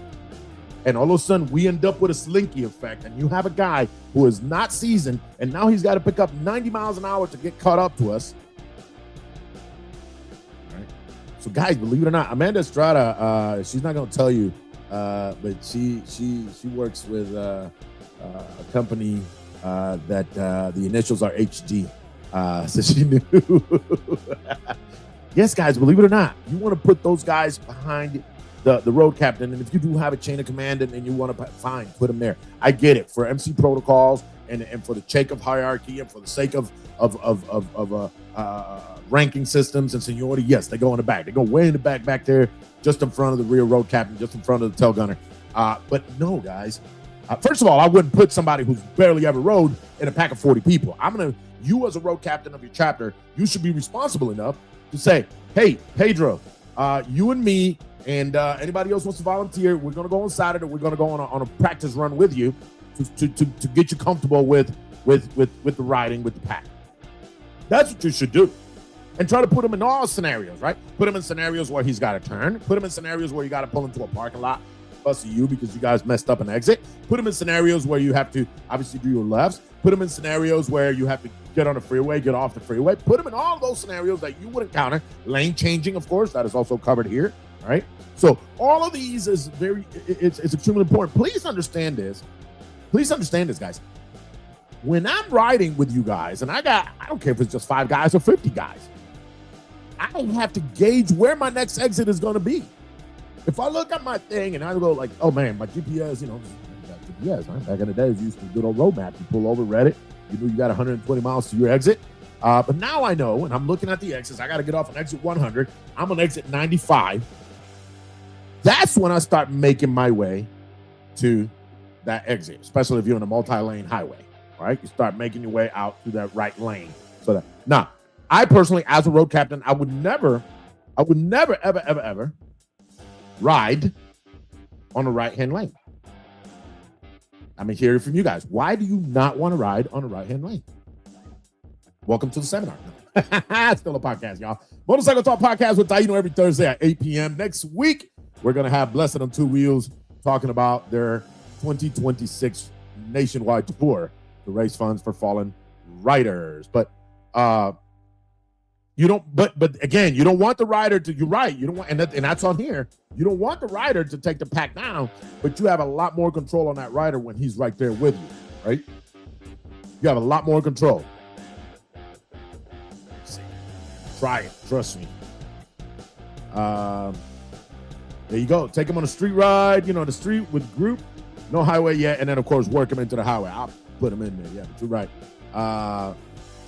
and all of a sudden we end up with a slinky effect, and you have a guy who is not seasoned, and now he's got to pick up 90 miles an hour to get caught up to us. All right. So guys, believe it or not, Amanda Estrada, she's not going to tell you, but she works with a company that the initials are HG. So she knew. Yes, guys, believe it or not, you want to put those guys behind the road captain. And if you do have a chain of command and you want to, fine, put them there. I get it for MC protocols and for the sake of hierarchy and for the sake of ranking systems and seniority. Yes, they go in the back. They go way in the back there, just in front of the rear road captain, just in front of the tail gunner. But no, guys. First of all, I wouldn't put somebody who's barely ever rode in a pack of 40 people. You as a road captain of your chapter, you should be responsible enough to say, hey, Pedro, you and me and anybody else wants to volunteer, we're going to go on Saturday. We're going to go on a practice run with you to get you comfortable with the riding, with the pack. That's what you should do. And try to put him in all scenarios, right? Put him in scenarios where he's got to turn. Put him in scenarios where you got to pull into a parking lot. Fuss you because you guys messed up an exit. Put him in scenarios where you have to obviously do your lefts. Put him in scenarios where you have to get on the freeway, get off the freeway. Put him in all those scenarios that you would encounter. Lane changing, of course, that is also covered here, right? So all of these is it's extremely important. Please understand this. Please understand this, guys. When I'm riding with you guys, and I don't care if it's just 5 guys or 50 guys, I have to gauge where my next exit is going to be. If I look at my thing and I go like, oh man, my GPS, you got GPS, right? Back in the days, you used to do good old road map. You pull over, read it. You knew you got 120 miles to your exit. But now I know, and I'm looking at the exits. I got to get off on exit 100. I'm on exit 95. That's when I start making my way to that exit, especially if you're in a multi-lane highway, right? You start making your way out to that right lane. So that now, I personally, as a road captain, I would never, ever ride on the right-hand lane. I'm hearing from you guys. Why do you not want to ride on the right-hand lane? Welcome to the seminar. Still a podcast, y'all. Motorcycle Talk Podcast with Taino every Thursday at 8 p.m. Next week, we're going to have Blessed on Two Wheels talking about their 2026 nationwide tour to raise funds for fallen riders. But you don't, but again, you don't want the rider to, you're right, you don't want, and that's on here, you don't want the rider to take the pack down, but you have a lot more control on that rider when he's right there with you, right? You have a lot more control. Try it, trust me. There you go. Take him on a street ride, the street with group, no highway yet, and then of course work him into the highway. I'll put him in there, yeah, but you're right.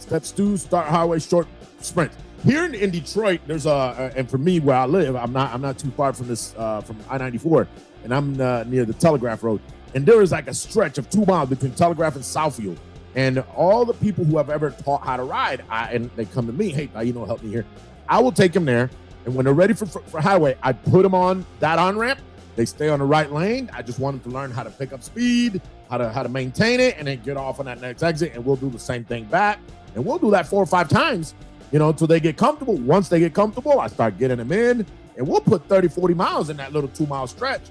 Steps 2, start highway, short sprint. Here in Detroit, there's and for me where I live, I'm not too far from this from I-94, and I'm near the Telegraph Road, and there is like a stretch of 2 miles between Telegraph and Southfield, and all the people who have ever taught how to ride, and they come to me, hey, help me here. I will take them there, and when they're ready for highway, I put them on that on-ramp. They stay on the right lane. I just want them to learn how to pick up speed, how to maintain it, and then get off on that next exit, and we'll do the same thing back. And we'll do that 4 or 5 times, until they get comfortable. Once they get comfortable, I start getting them in, and we'll put 30, 40 miles in that little 2-mile stretch.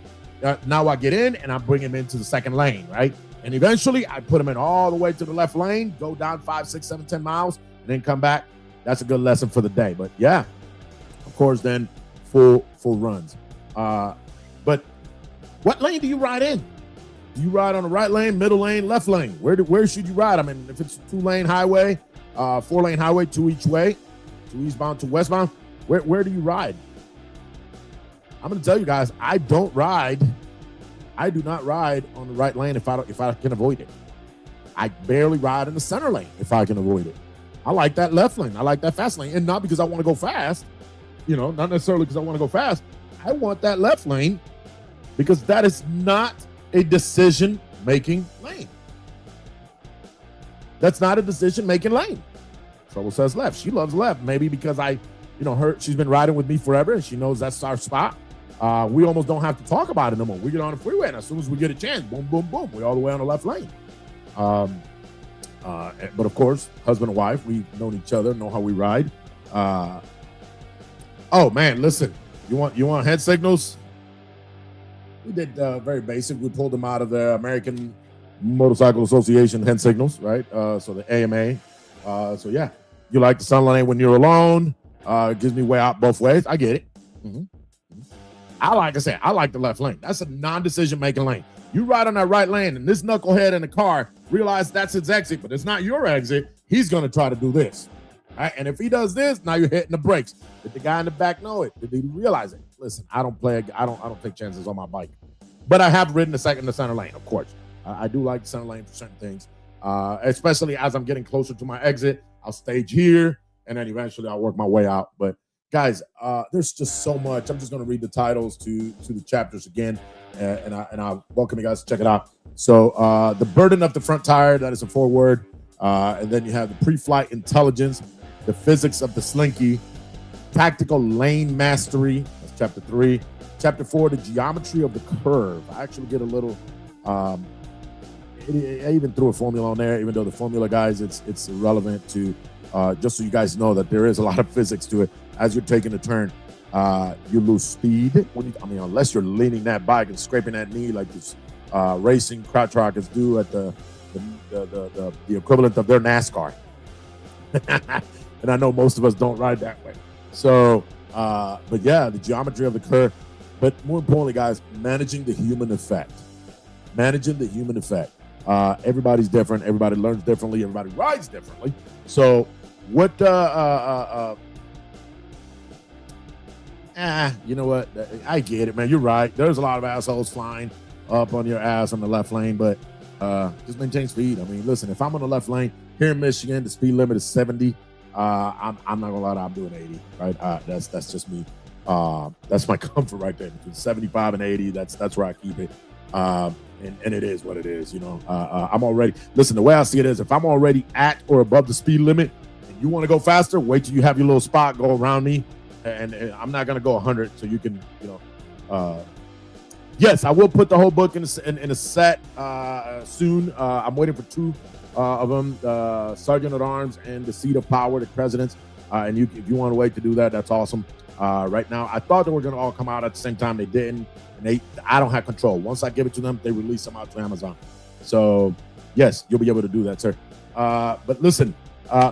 Now I get in, and I bring them into the second lane, right? And eventually, I put them in all the way to the left lane, go down 5, 6, 7, 10 miles, and then come back. That's a good lesson for the day. But yeah, of course, then full runs. But what lane do you ride in? Do you ride on the right lane, middle lane, left lane? Where should you ride? I mean, if it's a 2-lane highway, 4-lane highway, 2 each way, 2 eastbound to westbound, where do you ride? I'm going to tell you guys, I do not ride on the right lane if I can avoid it. I barely ride in the center lane if I can avoid it. I like that left lane. I like that fast lane, and not because I want to go fast, not necessarily because I want to go fast. I want that left lane because that is not a decision-making lane. That's not a decision-making lane. Trouble says left. She loves left. Maybe because I she's been riding with me forever, and she knows that's our spot. We almost don't have to talk about it no more. We get on the freeway, and as soon as we get a chance, boom, boom, boom, we're all the way on the left lane. But of course, husband and wife, we've known each other, know how we ride. Oh man, listen, you want hand signals? We did very basic. We pulled them out of the American Motorcycle Association hand signals, right? So the AMA. So yeah, you like the sun lane when you're alone. It gives me way out both ways. I get it. I like the left lane. That's a non-decision making lane. You ride on that right lane, and this knucklehead in the car realize that's his exit, but it's not your exit. He's gonna try to do this, right? And if he does this, now you're hitting the brakes. Did the guy in the back know it? Did he realize it? Listen, I don't take chances on my bike, but I have ridden the center lane, of course. I do like the center lane for certain things, especially as I'm getting closer to my exit. I'll stage here, and then eventually I'll work my way out. But guys, there's just so much. I'm just going to read the titles to the chapters again, and I welcome you guys to check it out. So the burden of the front tire, that is a foreword, and then you have the pre-flight intelligence, the physics of the slinky, tactical lane mastery, that's chapter 3. Chapter 4, the geometry of the curve. I actually get a little, I even threw a formula on there, even though the formula, guys, it's irrelevant to, just so you guys know that there is a lot of physics to it. As you're taking a turn, you lose speed. Unless you're leaning that bike and scraping that knee like this racing crotch rockets do at the equivalent of their NASCAR. And I know most of us don't ride that way. So, but yeah, the geometry of the curve. But more importantly, guys, managing the human effect. Everybody's different. Everybody learns differently. Everybody rides differently. So what, you know what? I get it, man. You're right. There's a lot of assholes flying up on your ass on the left lane, but just maintain speed. I mean, listen, if I'm on the left lane here in Michigan, the speed limit is 70. I'm not gonna lie, I'm doing 80, right? That's just me. That's my comfort right there. Between 75 and 80, that's where I keep it. And it is what it is, I'm already, listen, the way I see it is, if I'm already at or above the speed limit and you want to go faster, wait till you have your little spot, go around me, and I'm not going to go 100, so you can, yes, I will put the whole book in a set soon. I'm waiting for 2 of them, Sergeant at Arms and The Seat of Power, the Presidents. And if you want to wait to do that, that's awesome. Right now, I thought they were going to all come out at the same time. They didn't. And I don't have control. Once I give it to them, they release them out to Amazon. So, yes, you'll be able to do that, sir. But listen,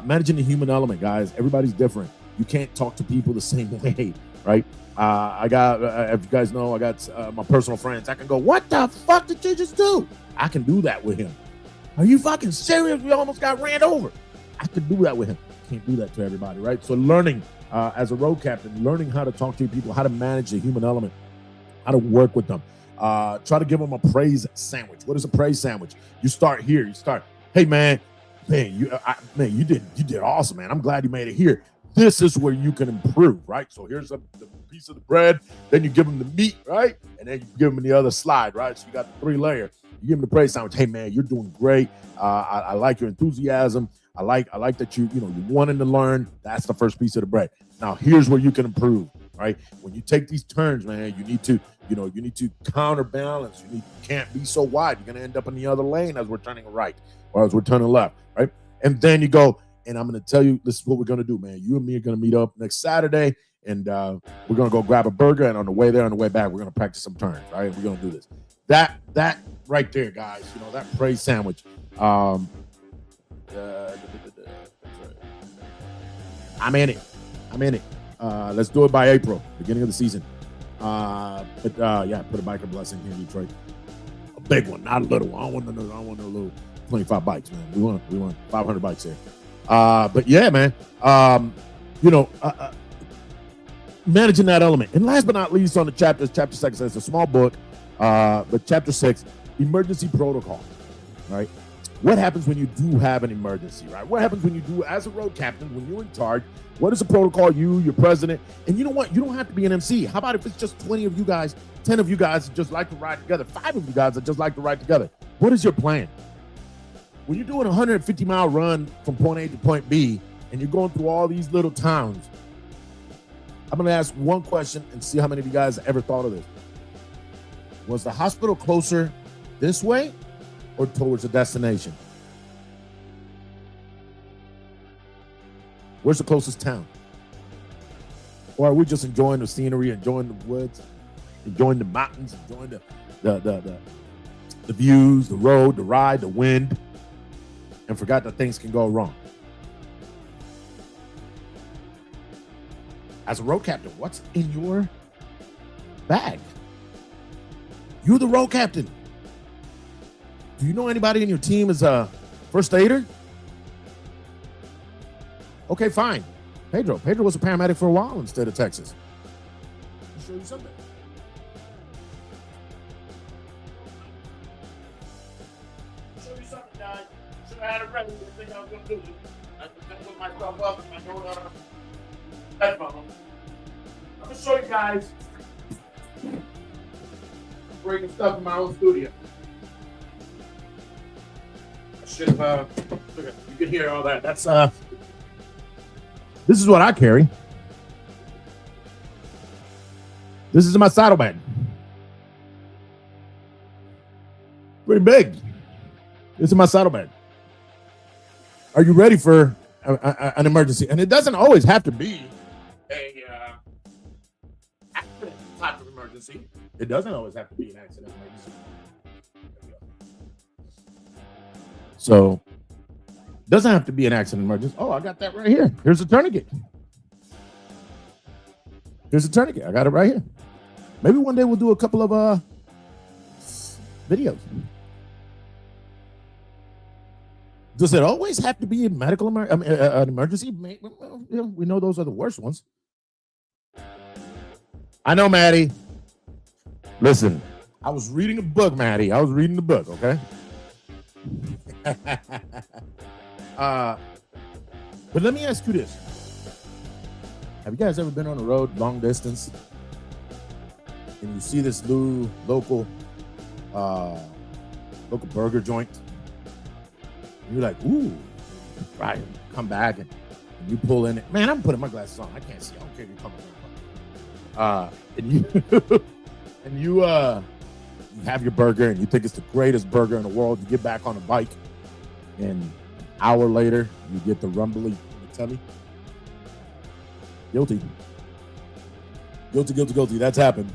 managing the human element, guys. Everybody's different. You can't talk to people the same way, right? I got, if you guys know, I got my personal friends. I can go, what the fuck did you just do? I can do that with him. Are you fucking serious? We almost got ran over. I can do that with him. Can't do that to everybody, right? So learning as a road captain, learning how to talk to people, how to manage the human element, how to work with them. Try to give them a praise sandwich. What is a praise sandwich? You start here. You start, hey man, you did awesome, man. I'm glad you made it here. This is where you can improve, right? So here's the piece of the bread. Then you give them the meat, right? And then you give them the other slide, right? So you got the 3 layer. You give them the praise sandwich. Hey man, you're doing great. I like your enthusiasm. I like that you're wanting to learn. That's the first piece of the bread. Now here's where you can improve, right? When you take these turns, man, you need to counterbalance. You can't be so wide. You're gonna end up in the other lane as we're turning right or as we're turning left, right? And then you go, and I'm gonna tell you, this is what we're gonna do, man. You and me are gonna meet up next Saturday, and we're gonna go grab a burger. And on the way there, on the way back, we're gonna practice some turns, right? We're gonna do this. That right there, guys. That praise sandwich. I'm in it. Let's do it by April, beginning of the season. But put a biker blessing here in Detroit. A big one, not a little one. I don't want no little 25 bikes, man. We want 500 bikes here. But yeah, man. Managing that element. And last but not least on the chapter 6 says it's a small book, but chapter 6, emergency protocol, right? What happens when you do have an emergency, right? What happens when you do, as a road captain, when you're in charge? What is the protocol? Your president, and you know what? You don't have to be an MC. How about if it's just 20 of you guys, 10 of you guys that just like to ride together, 5 of you guys that just like to ride together? What is your plan? When you're doing a 150-mile run from point A to point B, and you're going through all these little towns, I'm going to ask one question and see how many of you guys ever thought of this. Was the hospital closer this way or towards the destination? Where's the closest town? Or are we just enjoying the scenery, enjoying the woods, enjoying the mountains, enjoying the views, the road, the ride, the wind, and forgot that things can go wrong? As a road captain, what's in your bag? You're the road captain. Do you know anybody in your team is a first aider? Okay, fine. Pedro was a paramedic for a while in the state of Texas. I'll show you something. I'll show you something, guys. Should have had it ready. I think I was going to do it. I put myself up and I know headphone. I'm going to show you guys. Breaking stuff in my own studio. I should have, you can hear all that. That's, this is what I carry. This is my saddlebag. Pretty big. This is my saddlebag. Are you ready for an emergency? And it doesn't always have to be a accident type of emergency. It doesn't always have to be an accident emergency. So, doesn't have to be an accident emergency. Oh, I got that right here. Here's a tourniquet. Here's a tourniquet. I got it right here. Maybe one day we'll do a couple of videos. Does it always have to be a medical an emergency? We know those are the worst ones. I know, Maddie. Listen, I was reading a book, Maddie. I was reading the book, okay? But let me ask you this. Have you guys ever been on the road long distance and you see this new local burger joint? And you're like, ooh, right. Come back and you pull in it. Man, I'm putting my glasses on. I can't see. I don't care if you're coming. And you have your burger and you think it's the greatest burger in the world. You get back on a bike and an hour later you get the rumbly in the tummy. Guilty. That's happened.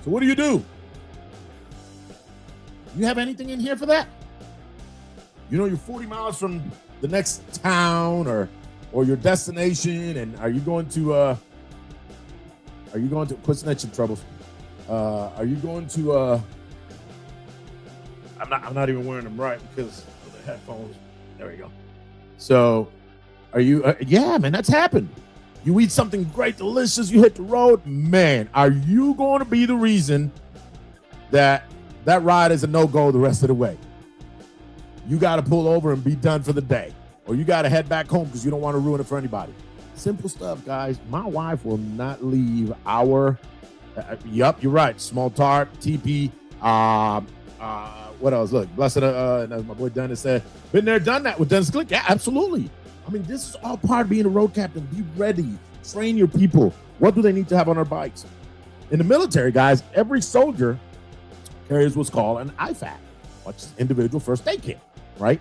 So what do? You have anything in here for that? You know, you're 40 miles from the next town or your destination, and are you going to quit snitching troubles? Are you going to I'm not even wearing them right because of the headphones. There we go. So are you yeah, man, that's happened. You eat something great, delicious, you hit the road, man, are you going to be the reason that ride is a no-go the rest of the way? You got to pull over and be done for the day, or you got to head back home because you don't want to ruin it for anybody. Simple stuff, guys. My wife will not leave our yup, you're right. Small tarp, TP, what else? Look, blessed, as my boy Dennis said, been there, done that with Dennis Click. Yeah, absolutely. I mean, this is all part of being a road captain. Be ready. Train your people. What do they need to have on their bikes? In the military, guys, every soldier carries what's called an IFAK, which is individual first aid kit, right?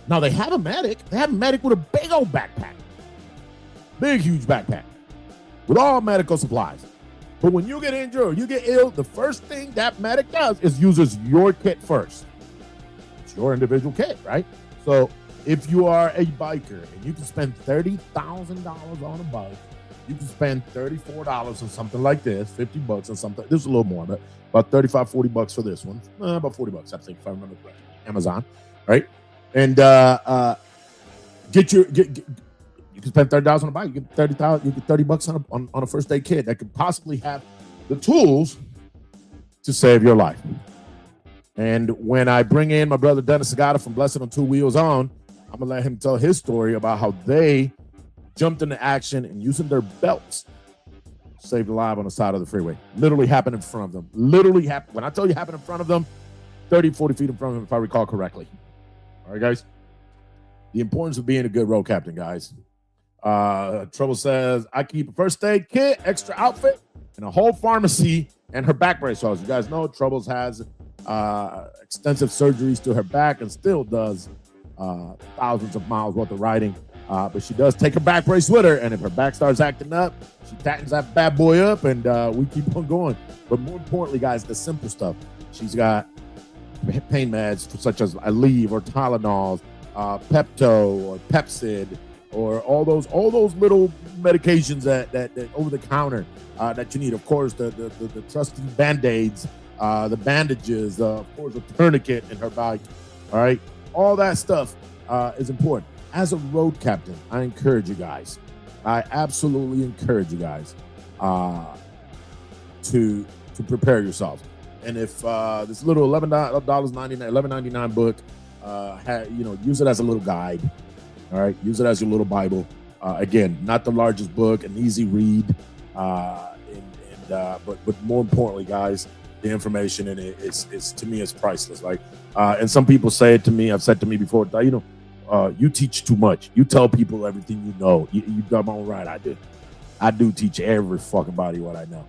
Now, they have a medic. They have a medic with a big old backpack. Big, huge backpack with all medical supplies. But when you get injured or you get ill, the first thing that medic does is uses your kit first. It's your individual kit, right? So if you are a biker and you can spend $30,000 on a bike, you can spend $34 on something like this, $50 on something. This is a little more, but about $35-40 for this one. About $40, I think, if I remember correctly. Amazon, right? And you can spend $30 on a bike. You get $30,000. You get $30 on a first aid kit that could possibly have the tools to save your life. And when I bring in my brother Dennis Sagata from Blessed on Two Wheels On, I'm gonna let him tell his story about how they jumped into action and using their belts saved a life on the side of the freeway. Literally happened in front of them. Literally happened. When I tell you happened in front of them, 30-40 feet in front of them, if I recall correctly. All right, guys. The importance of being a good road captain, guys. Trouble says, I keep a first aid kit, extra outfit, and a whole pharmacy and her back brace. So as you guys know, Troubles has extensive surgeries to her back and still does thousands of miles worth of riding. But she does take her back brace with her, and if her back starts acting up, she tightens that bad boy up, and we keep on going. But more importantly, guys, the simple stuff. She's got pain meds such as Aleve or Tylenol, Pepto or Pepsid, or all those little medications that over the counter that you need. Of course, the trusty Band-Aids, the bandages, of course, a tourniquet in her bike. All right, all that stuff is important. As a road captain, I encourage you guys. I absolutely encourage you guys to prepare yourselves. And if this little $11.99 book, use it as a little guide. All right, use it as your little Bible. Again, not the largest book, an easy read, but more importantly, guys, the information in it is to me is priceless. Right? And some people say it to me. I've said to me before, you teach too much. You tell people everything you know. You dumb on right. I do teach every fucking body what I know.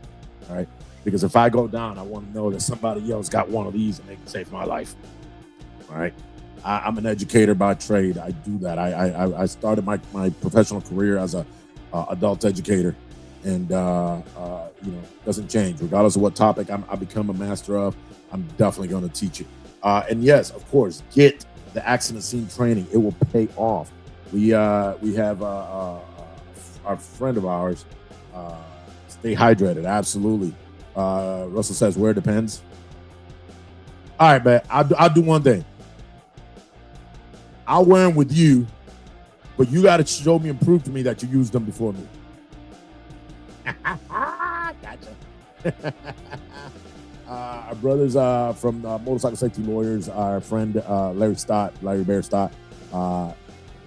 All right, because if I go down, I want to know that somebody else got one of these and they can save my life. All right. I'm an educator by trade. I do that. I started my professional career as a adult educator, and doesn't change regardless of what topic I become a master of. I'm definitely going to teach it. And yes, of course, get the accident scene training. It will pay off. We have our friend of ours. Stay hydrated. Absolutely. Russell says, where it depends. All right, man. I'll do one thing. I'll wear them with you, but you got to show me and prove to me that you used them before me. Gotcha. Our brothers from Motorcycle Safety Lawyers, our friend Larry Bear Stott,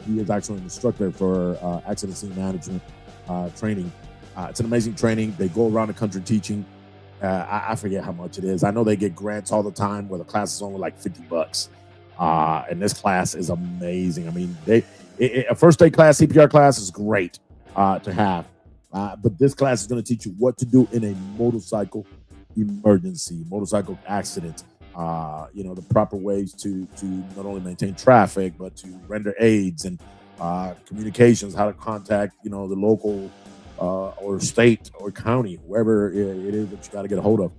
he is actually an instructor for accident scene management training. It's an amazing training. They go around the country teaching. I forget how much it is. I know they get grants all the time where the class is only like $50. And this class is amazing. I mean, a first aid class, CPR class is great to have. But this class is going to teach you what to do in a motorcycle emergency, motorcycle accident. The proper ways to not only maintain traffic, but to render aids and communications, how to contact, the local or state or county, whoever it is that you got to get a hold of.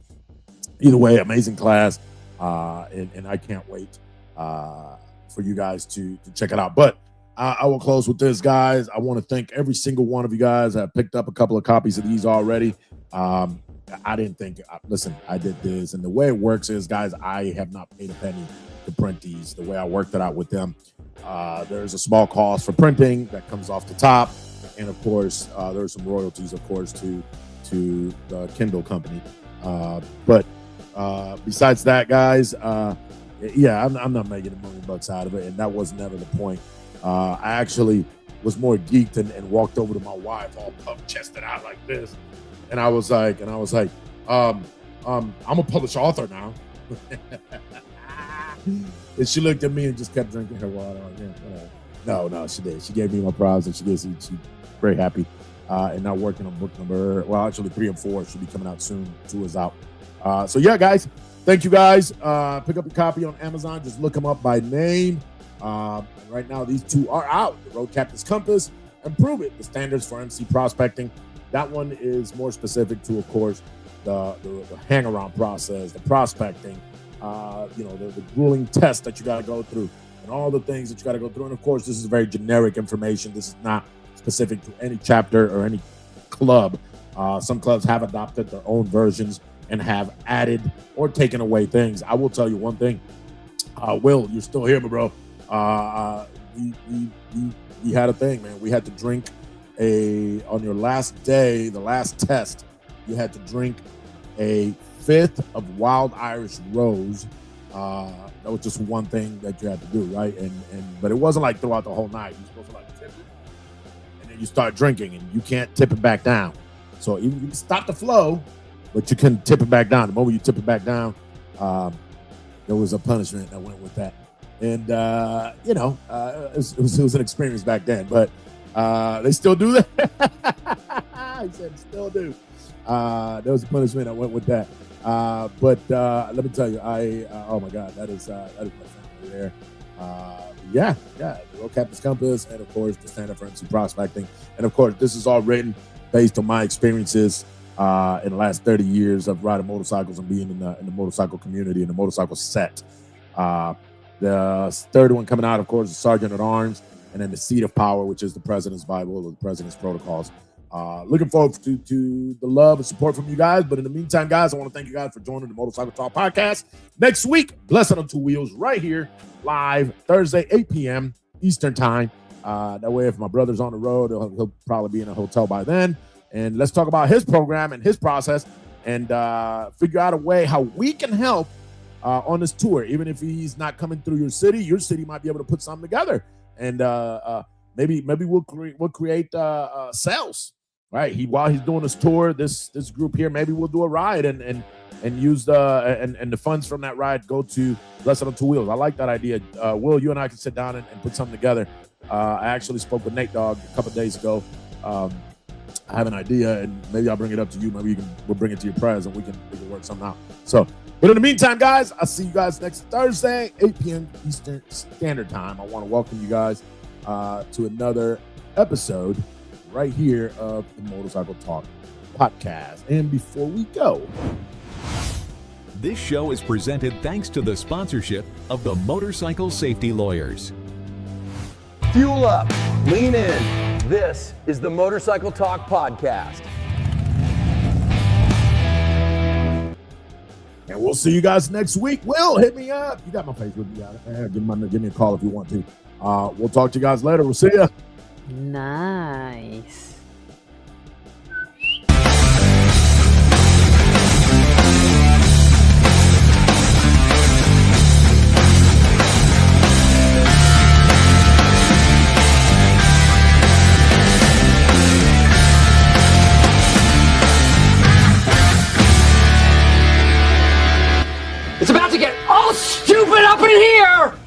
Either way, amazing class. And I can't wait for you guys to check it out. But I will close with this, guys. I want to thank every single one of you guys. I picked up a couple of copies of these already. I didn't think, listen, I did this. And the way it works is, guys, I have not paid a penny to print these. The way I worked it out with them, there's a small cost for printing that comes off the top. And of course, there's some royalties, of course, to the Kindle company. But besides that, guys, I'm not making $1 million out of it, and that was never the point. I actually was more geeked and walked over to my wife, all puff-chested out like this, and I was like, I'm a published author now. And she looked at me and just kept drinking her water. No, she did. She gave me my props, and she's very happy. And now working on book number, actually 3 and 4 should be coming out soon. 2 is out. So yeah, guys. Thank you, guys. Pick up a copy on Amazon. Just look them up by name. Right now, these 2 are out. The Road Captain's Compass and Prove It, the standards for MC prospecting. That one is more specific to, of course, the hang-around process, the prospecting, the grueling test that you got to go through, and all the things that you got to go through. And, of course, this is very generic information. This is not specific to any chapter or any club. Some clubs have adopted their own versions and have added or taken away things. I will tell you one thing. Will, you're still here, my bro. We had a thing, man. We had to drink on your last day, the last test, you had to drink a 5th of Wild Irish Rose. That was just one thing that you had to do, right? But it wasn't like throughout the whole night. You're supposed to like tip it, and then you start drinking, and you can't tip it back down. So you can stop the flow, but you can tip it back down. The moment you tip it back down, there was a punishment that went with that. And, it was an experience back then. But They still do that. He said still do. There was a punishment. I went with that. But let me tell you, oh my God, that is my family there. The Road Captain's Compass, and of course the Stand Up for MC Prospecting, and of course this is all written based on my experiences in the last 30 years of riding motorcycles and being in the motorcycle community and the motorcycle set. The third one coming out, of course, is Sergeant at Arms, and then the Seat of Power, which is the President's Bible or the President's Protocols. Looking forward to the love and support from you guys. But in the meantime, guys, I want to thank you guys for joining the Motorcycle Talk podcast. Next week, Blessed on Two Wheels, right here, live, Thursday, 8 p.m. Eastern time. That way, if my brother's on the road, he'll probably be in a hotel by then. And let's talk about his program and his process and figure out a way how we can help on this tour. Even if he's not coming through your city might be able to put something together. And maybe we'll create sales. Right, while he's doing this tour, this group here, maybe we'll do a ride and use the funds from that ride go to Blessed on Two Wheels. I like that idea. Will, you and I can sit down and put something together. I actually spoke with Nate Dogg a couple of days ago. I have an idea, and maybe I'll bring it up to you. Maybe we'll bring it to your prayers, and we can work something out. So, but in the meantime, guys, I'll see you guys next Thursday, 8 p.m. Eastern Standard Time. I want to welcome you guys to another episode right here of the Motorcycle Talk podcast. And before we go, This show is presented thanks to the sponsorship of the Motorcycle Safety Lawyers. Fuel up, lean in. This is the Motorcycle Talk podcast. and we'll see you guys next week. Will, hit me up. You got my Facebook. You got it. Give me a call if you want to. We'll talk to you guys later. We'll see ya. Nice. It's about to get all stupid up in here!